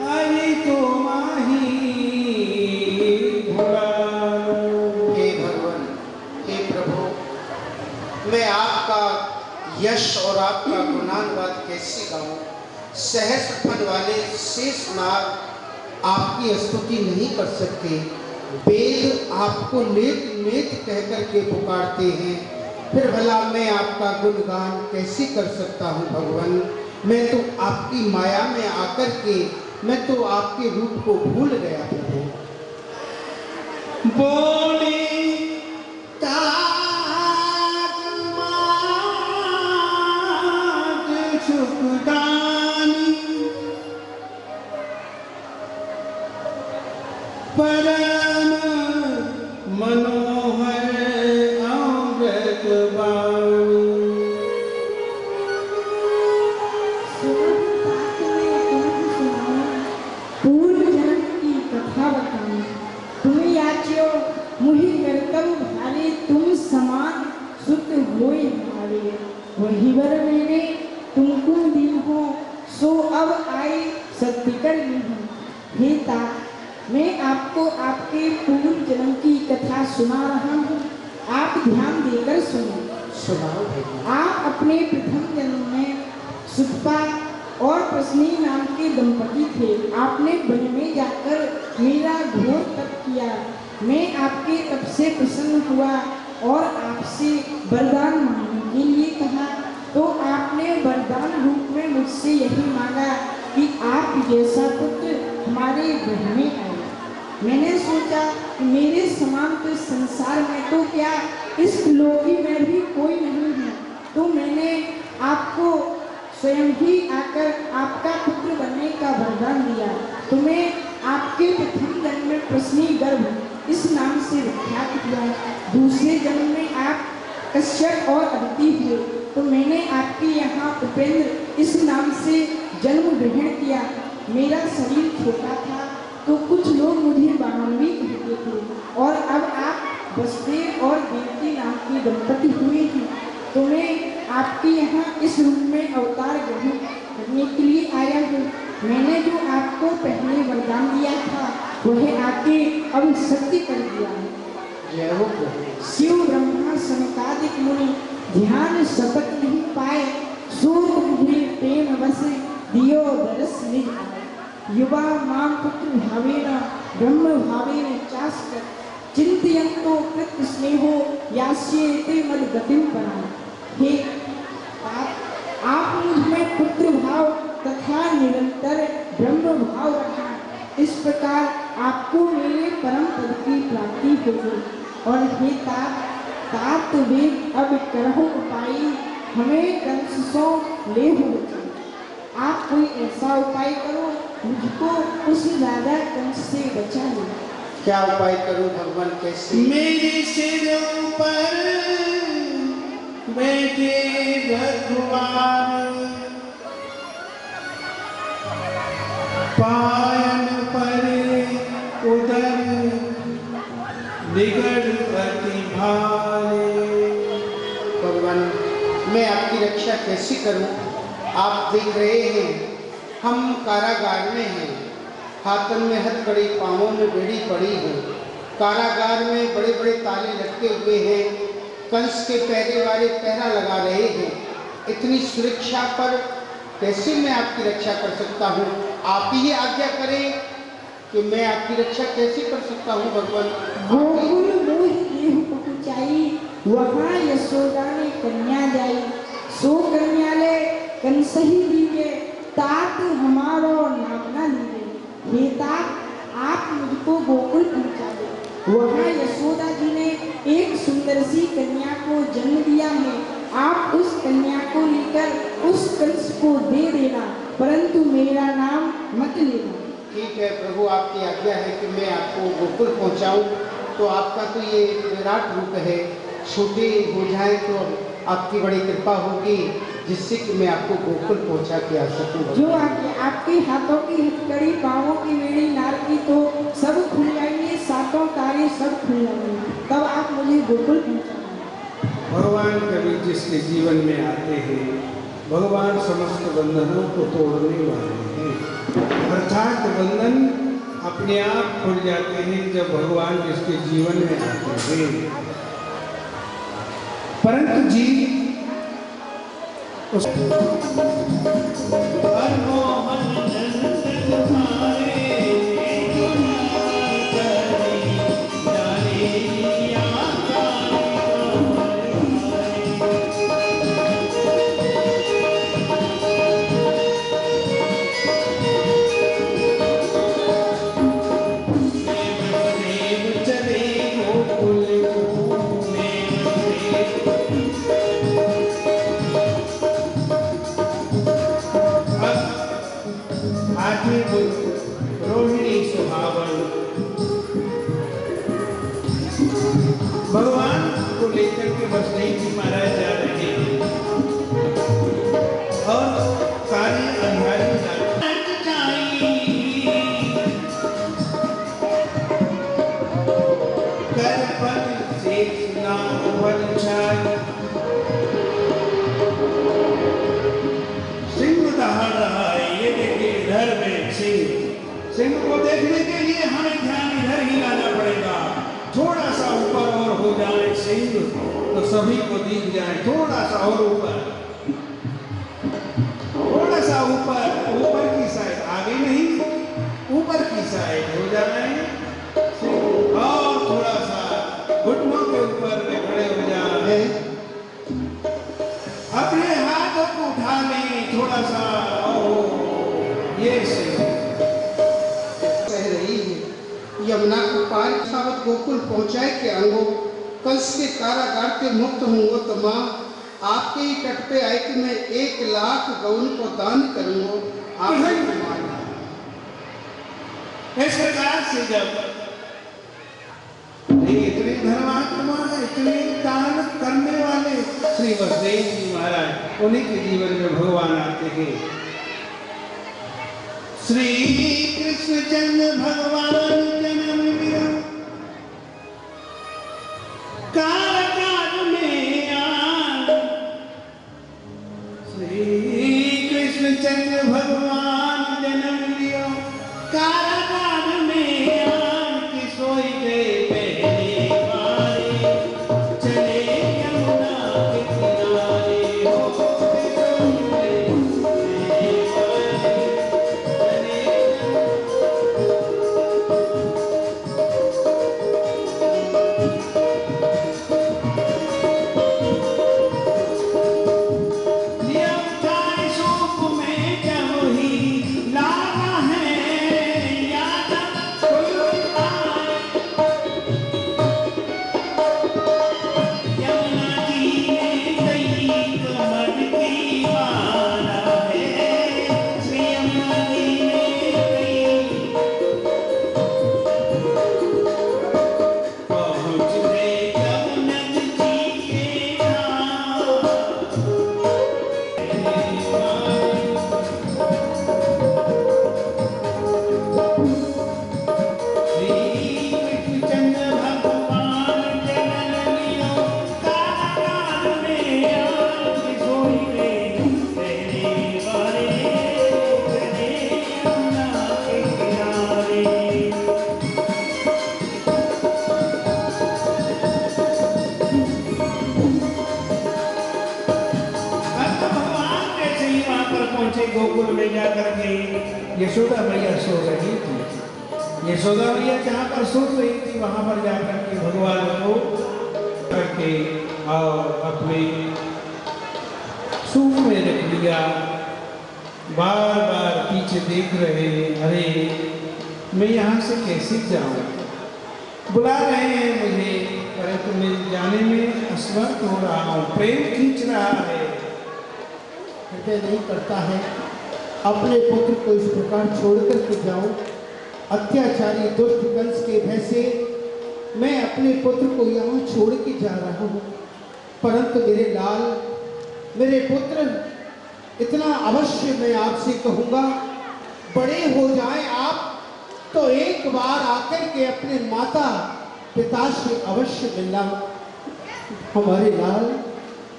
Speaker 3: आई तो माही भुलानो।
Speaker 4: हे भगवान, हे प्रभु, मैं आपका यश और आपका गुणानुवाद कैसे गाऊं? सहस्र फन वाले शेष नाग आपकी स्तुति नहीं कर सकते। वेद आपको नेत नेत कह करके पुकारते हैं, फिर भला मैं आपका गुणगान कैसे कर सकता हूँ भगवान? मैं तो आपकी माया में आकर के मैं तो आपके रूप को भूल गया हूँ।
Speaker 3: बोले सुखदानी परम मनोहर अमृत वाणी।
Speaker 7: गलती कर ली हूँ। हे तात, मैं आपको आपके पूर्व जन्म की कथा सुना रहा हूँ, आप ध्यान देकर सुनो।
Speaker 4: सुनाओ भैया।
Speaker 7: आप अपने प्रथम जन्म में सुतपा और प्रश्नी नाम के दंपति थे। आपने वन में जाकर मेरा घोर तप किया। मैं आपके तप से प्रसन्न हुआ और आपसे वरदान मांगने के लिए कहा, तो आपने वरदान रूप में मुझसे यही मांगा कि आप जैसा पुत्र हमारे घर में आए। मैंने सोचा कि मेरे समान तो इस संसार में तो क्या इस लोकी में भी कोई नहीं है, तो मैंने आपको स्वयं ही आकर आपका पुत्र बनने का वरदान दिया। तुम्हें आपके प्रथम जन्म में प्रश्नी गर्भ इस नाम से विख्यात किया। दूसरे जन्म में आप कश्यप और अदिति हुए, तो मैंने आपके यहाँ उपेंद्र इस नाम से जन्म ग्रहण किया। मेरा शरीर छोटा था तो कुछ लोग मुझे बानवी कहते थे, और अब आप वसुदेव और देवकी नाम के दंपति हुए हैं, तो मैं आपके यहाँ इस रूप में अवतार ग्रहण करने के लिए आया हूँ। मैंने जो आपको पहले वरदान दिया था वह आके अब सत्य कर दिया है।
Speaker 4: जय हो प्रभु।
Speaker 7: शिव ब्रह्मा सनकादिक मुनि ध्यान शपथ नहीं पाए, सो तुम्हें प्रेम बस दियो दरस निज आए। युवा माम पुत्र भावेन ब्रह्म भावेन चास्कर, चिंतयन्तो कृत स्नेहो यास्येते मद गतिम पराम। हे आप मुझ में पुत्र भाव तथा निरंतर ब्रह्म भाव रखा, इस प्रकार आपको मेरे परम पद की प्राप्ति होगी। और हे तात वेद अब करहो उपाय, हमें कंस सो ले हो बचाओ। आप कोई ऐसा उपाय करो मुझको उस राजा कंस से बचा ले।
Speaker 4: क्या उपाय करूं भगवान, कैसे?
Speaker 3: मेरे सिर पर बैठे भगवान, पायन पर उदर निगड़ अति भाले।
Speaker 4: भगवान, मैं आपकी रक्षा कैसे करूं? आप देख रहे हैं हम कारागार में हैं, हाथन में हथकड़ी, पाँवों में बेड़ी पड़ी है। कारागार में बड़े बड़े ताले लटके हुए हैं, कंस के पहरे वाले पहरा लगा रहे हैं। इतनी सुरक्षा पर कैसे मैं आपकी रक्षा कर सकता हूँ? आप ही आज्ञा करें कि मैं आपकी रक्षा कैसे कर सकता हूँ भगवान।
Speaker 7: गोकुल मोह देह पहुँचाई, वहाँ यशोदा ने कन्या जाई। सो कन्याले कंस ही दीजिए, तात हमारो नाम ना लीजिए। हे तात, आप मुझको गोकुल पहुँचा दे। वहाँ यशोदा जी ने एक सुंदर सी कन्या को जन्म दिया है। आप उस कन्या को लेकर उस कंस को दे देना, परंतु मेरा नाम मत लेना।
Speaker 4: ठीक है प्रभु, आपकी आज्ञा है कि मैं आपको गोकुल पहुँचाऊँ। तो आपका तो ये विराट रूप है, छोटे हो जाए तो आपकी बड़ी कृपा होगी जिससे कि मैं आपको गोकुल पहुंचा के आ सकूं।
Speaker 7: जो आपके हाथों की हथकड़ी, पाँवों की बेड़ी, नार की तो सब खुल जाएंगे, सातों तारे सब खुल जाएंगे, तब आप मुझे गोकुल पहुंचाएंगे।
Speaker 3: भगवान कभी जिसके जीवन में आते हैं, भगवान समस्त बंधनों को तोड़ने वाले हैं। अर्थात बंधन अपने आप खुल जाते हैं जब भगवान जिसके जीवन में आते हैं। परंतु जीव उस देखने के लिए हमें ध्यान इधर ही लाना पड़ेगा। थोड़ा सा ऊपर और हो जाए सिंह तो सभी को दिख जाए। थोड़ा सा और ऊपर, थोड़ा सा ऊपर, ऊपर की साइड, आगे नहीं, ऊपर की साइड हो जाए सिंह। और थोड़ा सा घुटनों के ऊपर में खड़े हो जाए। अपने हाथों को उठा लें थोड़ा सा। ये
Speaker 4: कह रही है यमुना को पार सावत गोकुल पहुंचाए के अंगों कंस के कारागार से मुक्त होंगे तो माँ आपके ही तट पे आए कि मैं 1 लाख गौन को दान करूंगा। आप
Speaker 3: इस प्रकार से जब इतने धर्मात्मा है, इतने दान करने वाले श्री वसुदेव जी महाराज, उन्हीं के जीवन में भगवान आते हैं। श्री कृष्ण जन्म भगवान जन्म लिया कारागार में आन। श्री कृष्ण चंद्र भगवान जन्म लिया कारागार में आन की सोई गए पहली बारी। चले यमुना के किनारे हो गोकुल में जाकर के यशोदा मैया सो रही थी। यशोदा मैया जहाँ पर सो रही थी वहां पर जाकर के भगवान को करके और अपने सूप में रख लिया। बार बार पीछे देख रहे हैं, अरे मैं यहाँ से कैसे जाऊँ। बुला रहे हैं मुझे, परंतु मैं जाने में असमर्थ हो रहा हूँ। प्रेम खींच रहा है,
Speaker 4: हृदय नहीं करता है अपने पुत्र को इस प्रकार छोड़कर के जाऊं। अत्याचारी दुष्ट कंस के भय से मैं अपने पुत्र को यहाँ छोड़ के जा रहा हूँ। परंतु मेरे लाल, मेरे पुत्र, इतना अवश्य मैं आपसे कहूँगा, बड़े हो जाएं आप तो एक बार आकर के अपने माता पिता से अवश्य मिलना। हमारे लाल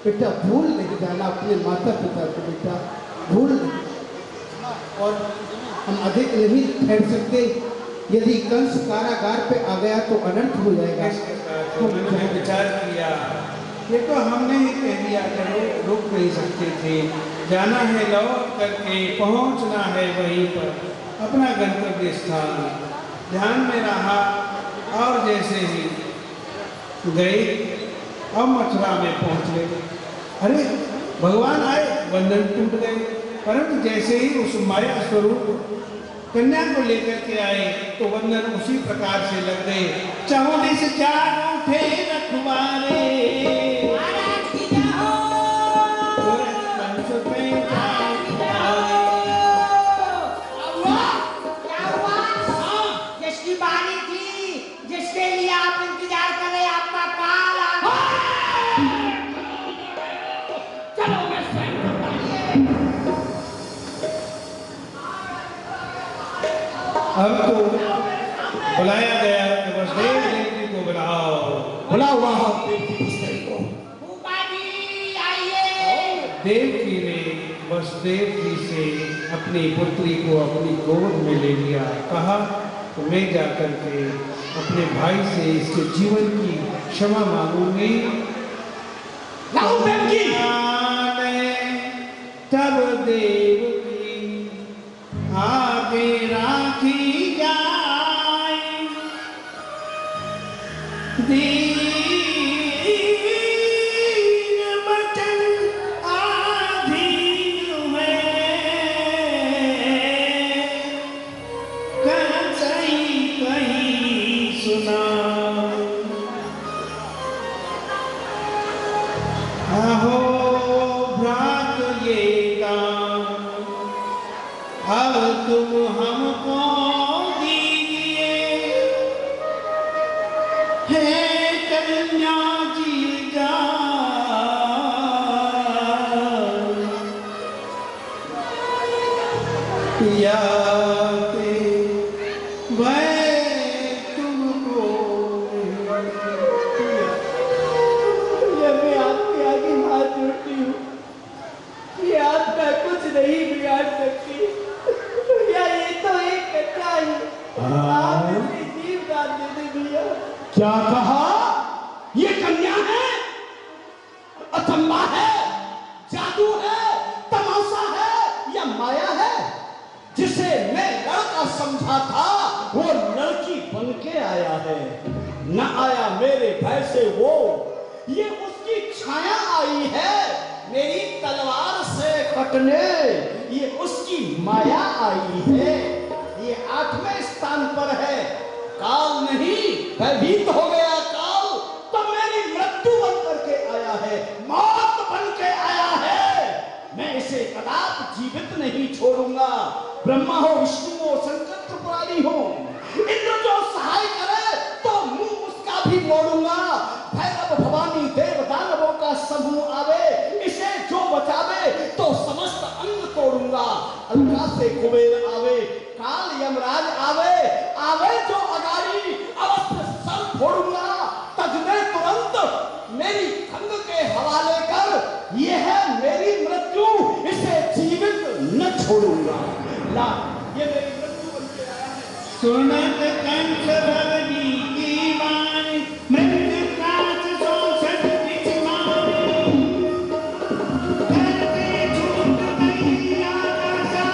Speaker 4: बेटा, भूल नहीं जाना अपने माता पिता को, बेटा भूल नहीं। और हम अधिक नहीं ठहर सकते। यदि कंस कारागार पे आ गया तो अनर्थ हो जाएगा।
Speaker 3: मैंने विचार किया, देखो हमने ही कह दिया चलो, रुक नहीं सकते थे, जाना है लौट करके पहुंचना है वहीं पर अपना गंतव्य स्थान। ध्यान में रहा और जैसे ही गए अब मथुरा में पहुंच गए। अरे भगवान आए, बंधन टूट गए। परंतु जैसे ही उस माया स्वरूप कन्या को लेकर के आए तो बंधन उसी प्रकार से लग गए। चाहों से चार उठे रखवारे,
Speaker 1: जिसकी बारी थी, जिसके लिए आप इंतजार कर रहे, आपका काल आ गया।
Speaker 2: चलो मैं
Speaker 3: अब तो बुलाया गया कि वसुदेव देवी को बुलाओ।
Speaker 2: बुला हुआ को
Speaker 1: भूपा जी आइए।
Speaker 3: देवकी ने वसुदेव जी से अपनी पुत्री को अपनी गोद में ले लिया। कहा तो मैं जाकर के अपने भाई से इसके जीवन की क्षमा मांगूंगी।
Speaker 2: लाओ देवकी।
Speaker 3: तब देवकी आगे राखी जाए, दीन बचन आधीन में, कहीं कहीं सुना आहो भ्रात ये दाम, अब तुम हमको दीजिए, हे कन्या जी जान, या के वह तुमको
Speaker 6: ये मैं आपके आगे हाथ जोड़ती हूँ, ये आपका कुछ नहीं बिगाड़ सकती भैया, ये तो एक कच्चा है, आप इसे जीवदान दे दे भैया।
Speaker 2: क्या कहा? ये कन्या है, अचंबा है, जादू है, तमाशा है या माया है? जिसे मैं लड़का समझा था वो लड़की बन के आया है। न आया मेरे भय से वो, ये उसकी छाया आई है मेरी तलवार से कटने, ये उसकी माया आई है। ये 8वें स्थान पर है, काल नहीं भयभीत हो गया काल, तो मेरी मृत्यु बन करके आया है, मौत बन के आया है। मैं इसे कदापि जीवित नहीं छोड़ूंगा। ब्रह्मा हो, विष्णु हो, शंकर त्रिपुरारी हो, इंद्र जो सहाय करे तो मुंह उसका भी मोड़ूंगा। भैरव भवानी देव दानवों का समूह आवे, इसे जो बचावे तो समस्त अंग तोड़ूंगा। अलका से कुबेर आवे, काल यमराज आवे, आवे जो अगाड़ी अवश्य सर फोड़ूंगा। तजने तुरंत मेरी खंग के हवाले कर, ये है मेरी मृत्यु, इसे जीवित न छोड़ूंगा। ला, ये मेरी मृत्यु बन के आया है।
Speaker 3: सुनत कंठ भवनी की वाणी, मृत्यु काच शोषण पिछवानी, धरती छूट गई आकाशा,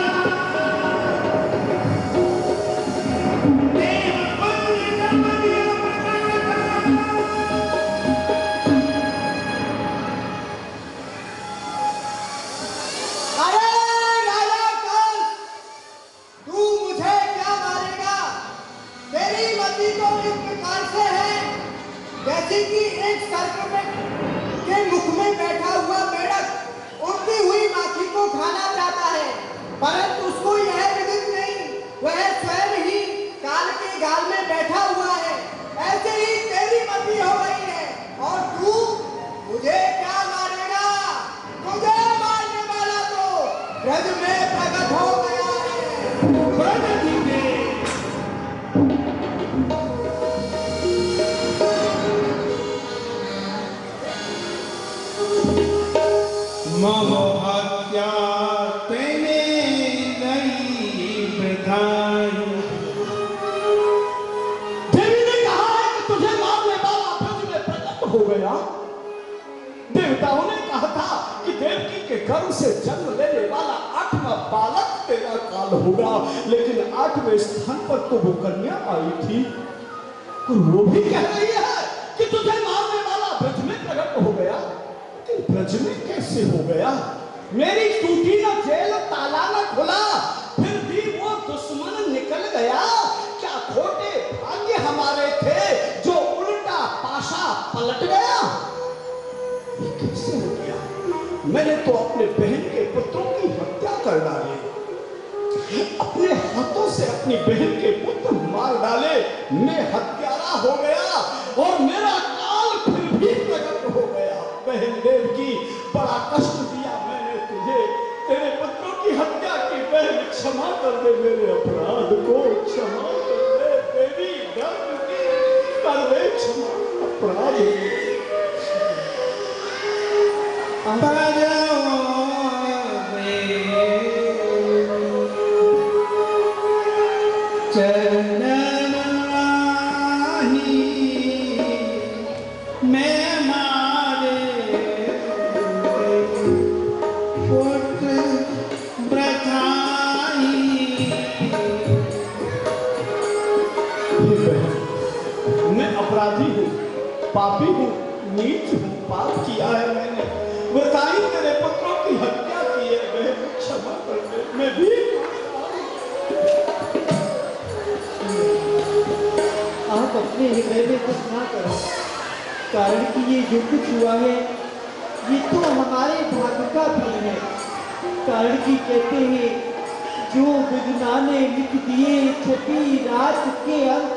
Speaker 3: देव पुण्य नमन प्रकाशा।
Speaker 6: अरे राजा कंस, तू मुझे क्या मारेगा? तेरी मति तो इस प्रकार से है जैसे कि एक सर्प के मुख में बैठा हुआ मेढक उड़ती हुई माछी को खाना चाहता है, परंतु उसको यह विदित नहीं, वह स्वयं ही काल के गाल में बैठा हुआ है। ऐसे ही तेरी मति हो गई है, और तू मुझे क्या मारेगा? तुझे मारने वाला तो ब्रज में प्रकट हो गया है।
Speaker 3: प्रगति में मम हत्या तेने नहीं प्रधान।
Speaker 2: देवी ने कहा है कि तुझे मारने वाला ब्रज में प्रकट हो गया। देवताओं ने कहा था कि देवकी के गर्भ से जन्म लेने वाला 8वां बालक तेरा काल होगा, लेकिन 8वें स्थान पर तो वो कन्या आई थी, और वो भी कह रही है कि तुझे मारने वाला ब्रज में प्रकट हो गया। लेकिन ब्रज में कैसे हो गया? मेरी टूटी न जेल, ताला न खुला, फिर भी वो दुश्मन निकल गया। क्या खोटे भाग्य हमारे थे जो उल्टा पाशा पलट गया? ये कैसे हो गया? मैंने तो अपने बहन के पुत्रों की हत्या कर डाली, अपने हाथों से अपनी बहन के पुत्र मार डाले। मैं हत्यारा हो गया और मेरा काल फिर भी प्रकट हो गया। बहन देवकी, बड़ा कष्ट दिया मैंने तुझे, तेरे पुत्रों की हत्या की। बहन क्षमा कर दे, मेरे अपराध को क्षमा कर दे। देवी दर्द की कर दे क्षमा, अपराध
Speaker 3: चरण
Speaker 2: अपराधी हूँ, पापी हूँ, नीच हूँ, पाप किया है मैंने। बताई तेरे पुत्रों की हत्या की है, मैं क्षमा कर दे, मैं भी
Speaker 6: आप अपने हृदय में कुछ ना करो, कारण कि ये जो कुछ हुआ है ये तो हमारे भाग्य का फल है। कारण कि कहते हैं जो विधना ने लिख दिए छठी रात के अंक,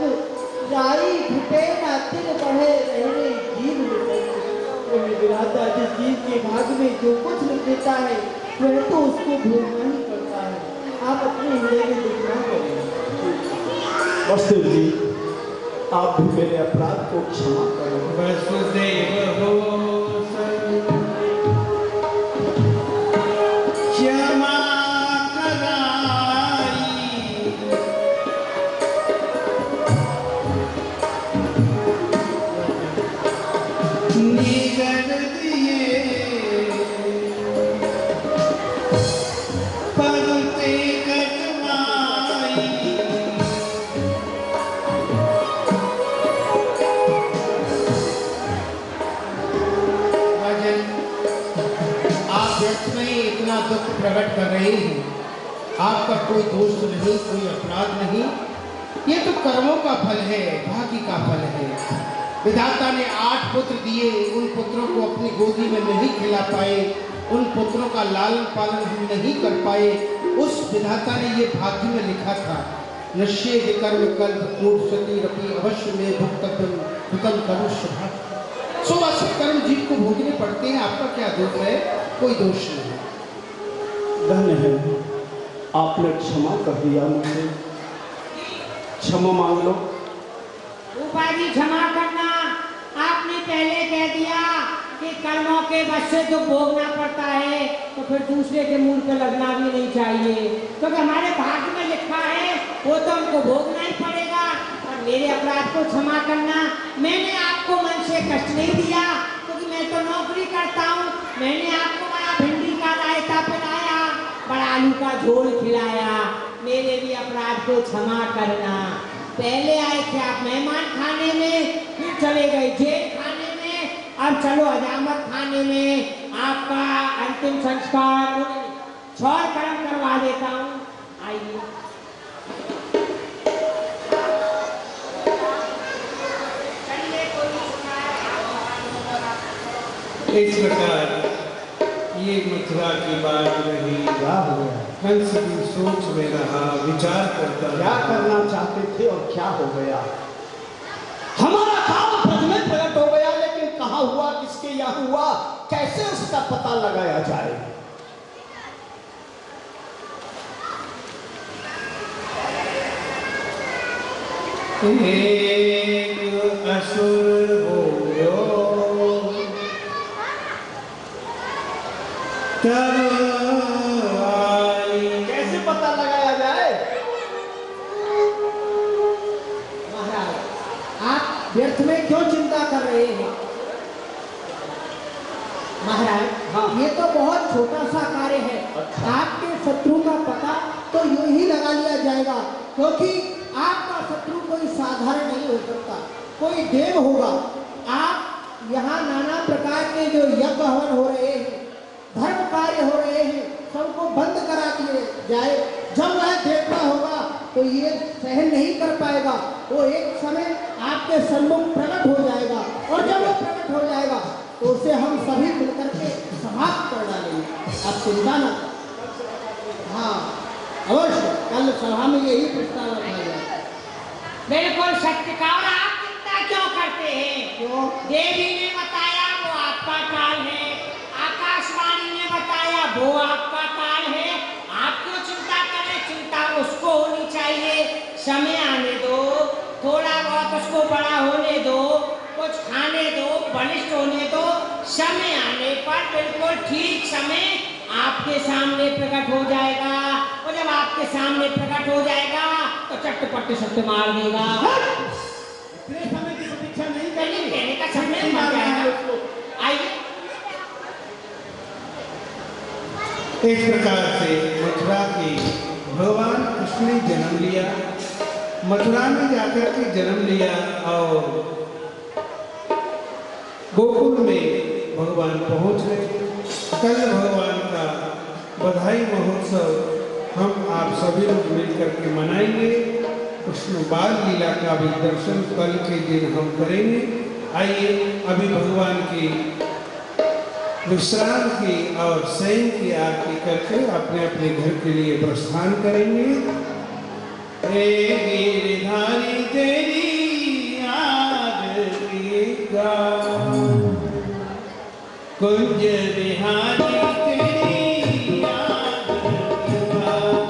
Speaker 6: राई घुटे ना तिल बढ़े रहने जीव में विराता जिस जीव के भाग में जो कुछ लिख देता है वह तो उसको भोगना ही पड़ता है। आप अपने हृदय में दुख ना करें।
Speaker 2: वसुदेव जी, आप भी मेरे अपराध को क्षमा करो।
Speaker 3: वसुदेव हो क्षमा कराई, निगल दिए पलते कटवाई।
Speaker 4: राजन, आप व्यर्थ में इतना दुख प्रकट कर रहे हैं। आपका कोई दोष नहीं, कोई अपराध नहीं, ये तो कर्मों का फल है, भाग्य का फल है। विधाता ने 8 पुत्र दिए, उन पुत्रों को अपनी गोदी में नहीं खिला पाए, उन पुत्रों का लालन पालन हम नहीं कर पाए। उस विधाता ने ये भाग्य में लिखा था, नश्येद कर्म कल्प कूट सती रपि अवश्य में भुक्तव्यम भुतम कर्म शुभ। सो ऐसे कर्म जीव को भोगने पड़ते हैं। आपका क्या दोष है? कोई दोष नहीं।
Speaker 2: धन्य है, आपने क्षमा कर दिया मुझे, क्षमा मांग लो।
Speaker 1: रूपा जी क्षमा करना, आपने पहले कह दिया कि कर्मों के वश से जो भोगना पड़ता है तो फिर दूसरे के मूल पे लगना भी नहीं चाहिए, क्योंकि हमारे भाग्य में लिखा है वो तो हमको भोगना ही पड़ेगा। और मेरे अपराध को क्षमा करना, मैंने आपको मन से कष्ट नहीं दिया क्योंकि मैं तो नौकरी करता हूँ। मैंने आपको बड़ा भिंडी का रायता पिलाया, बड़ा आलू का झोल खिलाया, मेरे भी अपराध को क्षमा करना। पहले आए थे आप मेहमान खाने में, फिर चले गए जेल खाने में, अब चलो हजामत खाने में। आपका अंतिम संस्कार छोड़ कर्म करवा देता हूँ। आइए।
Speaker 3: इस प्रकार ये मथुरा की बात रही।
Speaker 2: क्या हो गया?
Speaker 3: कंस की सोच में रहा, विचार करता
Speaker 2: क्या
Speaker 3: रहा।
Speaker 2: करना चाहते थे और क्या हो गया? हमारा काम ब्रज में प्रकट हो गया, लेकिन कहाँ हुआ, किसके यहाँ हुआ, कैसे उसका पता लगाया जाए?
Speaker 3: एक असुर बोलो तब आई।
Speaker 2: कैसे पता लगाया जाए?
Speaker 6: महाराज, आप व्यर्थ में क्यों चिंता कर रहे हैं? महाराज,
Speaker 2: हाँ।
Speaker 6: ये तो बहुत छोटा सा कार्य है।
Speaker 2: अच्छा।
Speaker 6: आपके शत्रु का पता तो यूं ही लगा लिया जाएगा, क्योंकि आपका शत्रु कोई साधारण नहीं हो सकता, कोई देव होगा। आप यहाँ नाना प्रकार के जो यज्ञ हवन हो रहे हैं, धर्म कार्य हो रहे हैं, सबको बंद करा दिए जाए। जब वह देवता होगा तो ये सहन नहीं कर पाएगा, वो एक समय आपके सम्मुख प्रकट हो जाएगा, और जब वो प्रकट हो जाएगा तो उसे हम सभी मिलकर के समाप्त कर डालेंगे। आप चिंता न करें। हाँ, अवश्य कल सभा में यही प्रस्ताव रखा जाए।
Speaker 1: बिल्कुल सत्य का। और आप चिंता क्यों करते हैं?
Speaker 6: क्यों?
Speaker 1: देवी ने बताया वो आपका काल है, आकाशवाणी ने बताया वो आपका काल है। आप क्यों चिंता करें? चिंता उसको होनी चाहिए। समय आने दो, थोड़ा बहुत उसको बड़ा होने दो, कुछ खाने दो, बलिष्ठ होने दो। समय आने पर बिल्कुल ठीक समय आपके सामने प्रकट हो जाएगा, और जब आपके सामने प्रकट हो जाएगा तो चट्टपट्ट सत्य मार देगा।
Speaker 6: इतने समय की प्रतीक्षा नहीं करनी,
Speaker 1: कहने का समय मर जाएगा। आइए।
Speaker 3: इस प्रकार से मथुरा की भगवान कृष्ण ने जन्म लिया, मथुरा में जाकर के जन्म लिया और में भगवान पहुंच गए। कल भगवान का बधाई महोत्सव हम आप सभी लोग मिलकर के मनाएंगे। कृष्ण बाल लीला का भी दर्शन कल के दिन हम करेंगे। आइए अभी भगवान की विश्राम की और शयन की आरती करके अपने अपने घर के लिए प्रस्थान करेंगे। हे गिरधारी तेरी आरती गाऊं, कुंज बिहारी तेरी आरती गाऊं।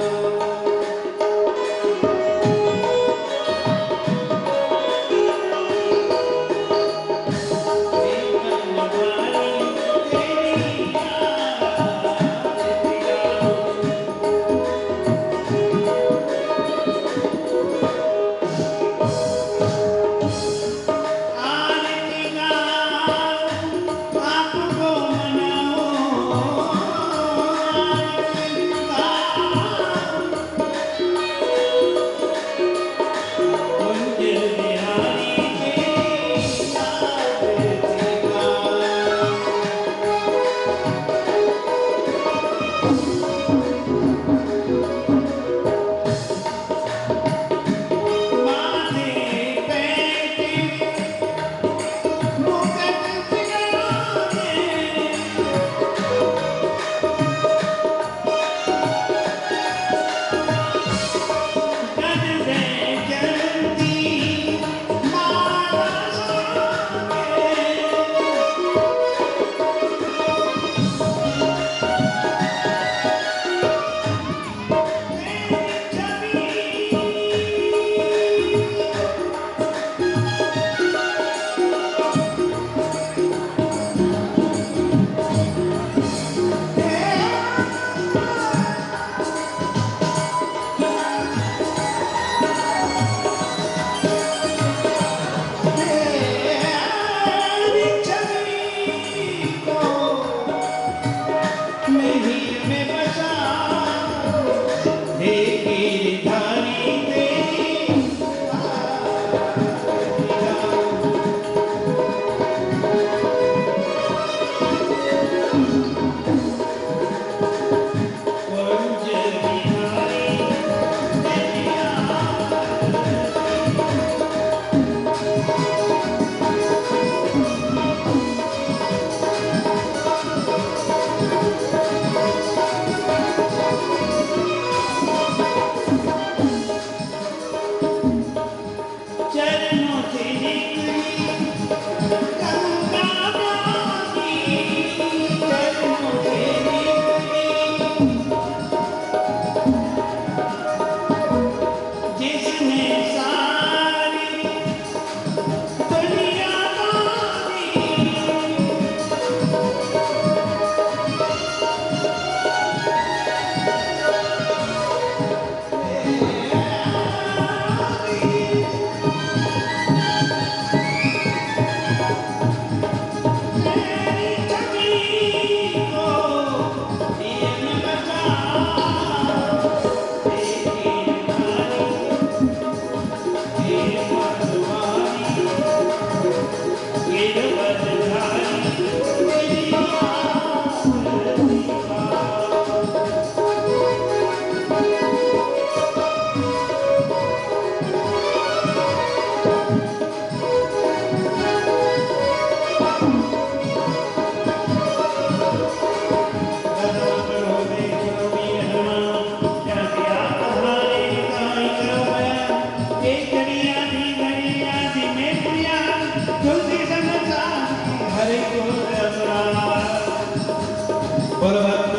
Speaker 3: बोलो